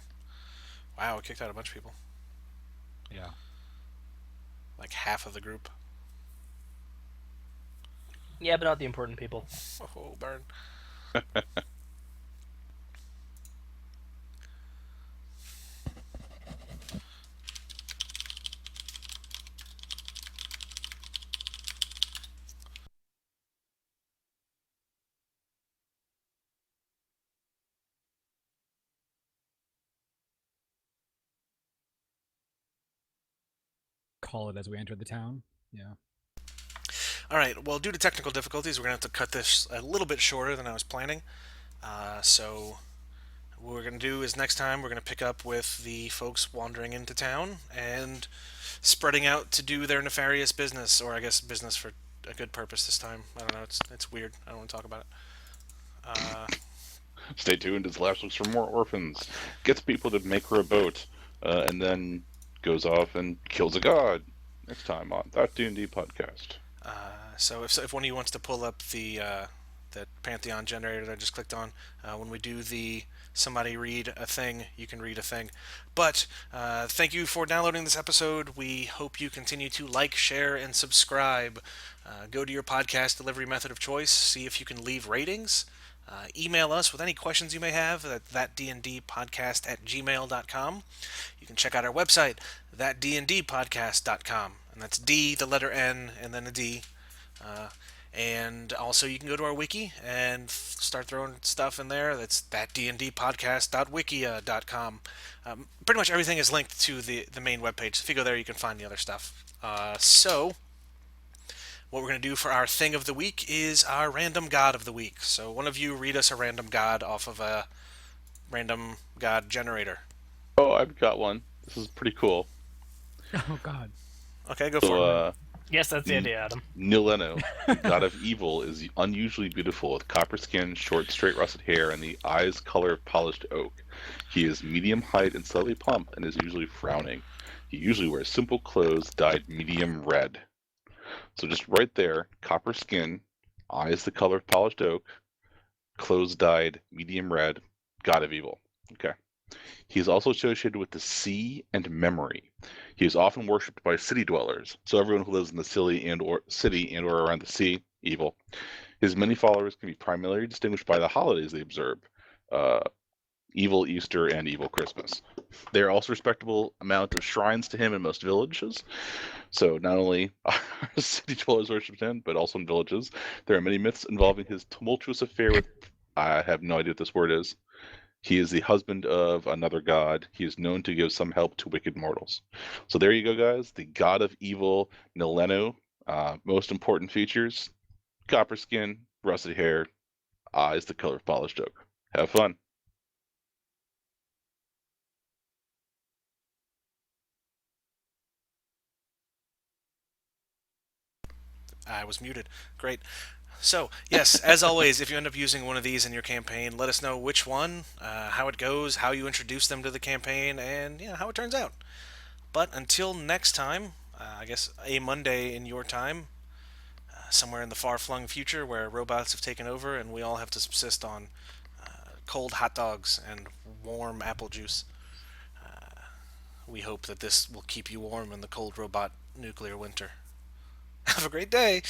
Wow, it kicked out a bunch of people. Yeah. Like half of the group. Yeah, but not the important people. Oh, burn. call it as we enter the town. Yeah. All right. Well, due to technical difficulties, we're gonna have to cut this a little bit shorter than I was planning. So what we're gonna do is next time we're gonna pick up with the folks wandering into town and spreading out to do their nefarious business, or I guess business for a good purpose this time. I don't know. It's weird. I don't want to talk about it. Stay tuned as Lash looks for more orphans, gets people to make her a boat, and then goes off and kills a god. Next time on that D&D podcast. So if one of you wants to pull up the that Pantheon generator that I just clicked on, when we do the somebody read a thing, you can read a thing. But thank you for downloading this episode. We hope you continue to like, share, and subscribe. Go to your podcast delivery method of choice. See if you can leave ratings. Email us with any questions you may have at thatdndpodcast@gmail.com. You can check out our website, thatdndpodcast.com. And that's D, the letter N, and then a D. And also you can go to our wiki and start throwing stuff in there. That's thatdndpodcast.wikia.com. Pretty much everything is linked to the main webpage. So if you go there, you can find the other stuff. So what we're going to do for our thing of the week is our random god of the week. So one of you read us a random god off of a random god generator. Oh, I've got one. This is pretty cool. Oh God. Okay, go for it. So, Yes, that's the idea, Adam. Nileno, the god of evil, is unusually beautiful with copper skin, short, straight, russet hair, and the eyes color of polished oak. He is medium height and slightly plump, and is usually frowning. He usually wears simple clothes dyed medium red. So just right there, copper skin, eyes the color of polished oak, clothes dyed medium red, god of evil. Okay. He is also associated with the sea and memory. He is often worshipped by city dwellers, so everyone who lives in the city and or around the sea, evil. His many followers can be primarily distinguished by the holidays they observe, evil Easter and evil Christmas. There are also a respectable amount of shrines to him in most villages. So not only are city dwellers worship him, but also in villages. There are many myths involving his tumultuous affair with, I have no idea what this word is. He is the husband of another god. He is known to give some help to wicked mortals. So there you go, guys. The god of evil, Nileno. Most important features: copper skin, russet hair, eyes the color of polished oak. Have fun. I was muted. Great. So, yes, as always, if you end up using one of these in your campaign, let us know which one, how it goes, how you introduce them to the campaign, and how it turns out. But until next time, I guess a Monday in your time, somewhere in the far-flung future where robots have taken over and we all have to subsist on cold hot dogs and warm apple juice. We hope that this will keep you warm in the cold robot nuclear winter. Have a great day!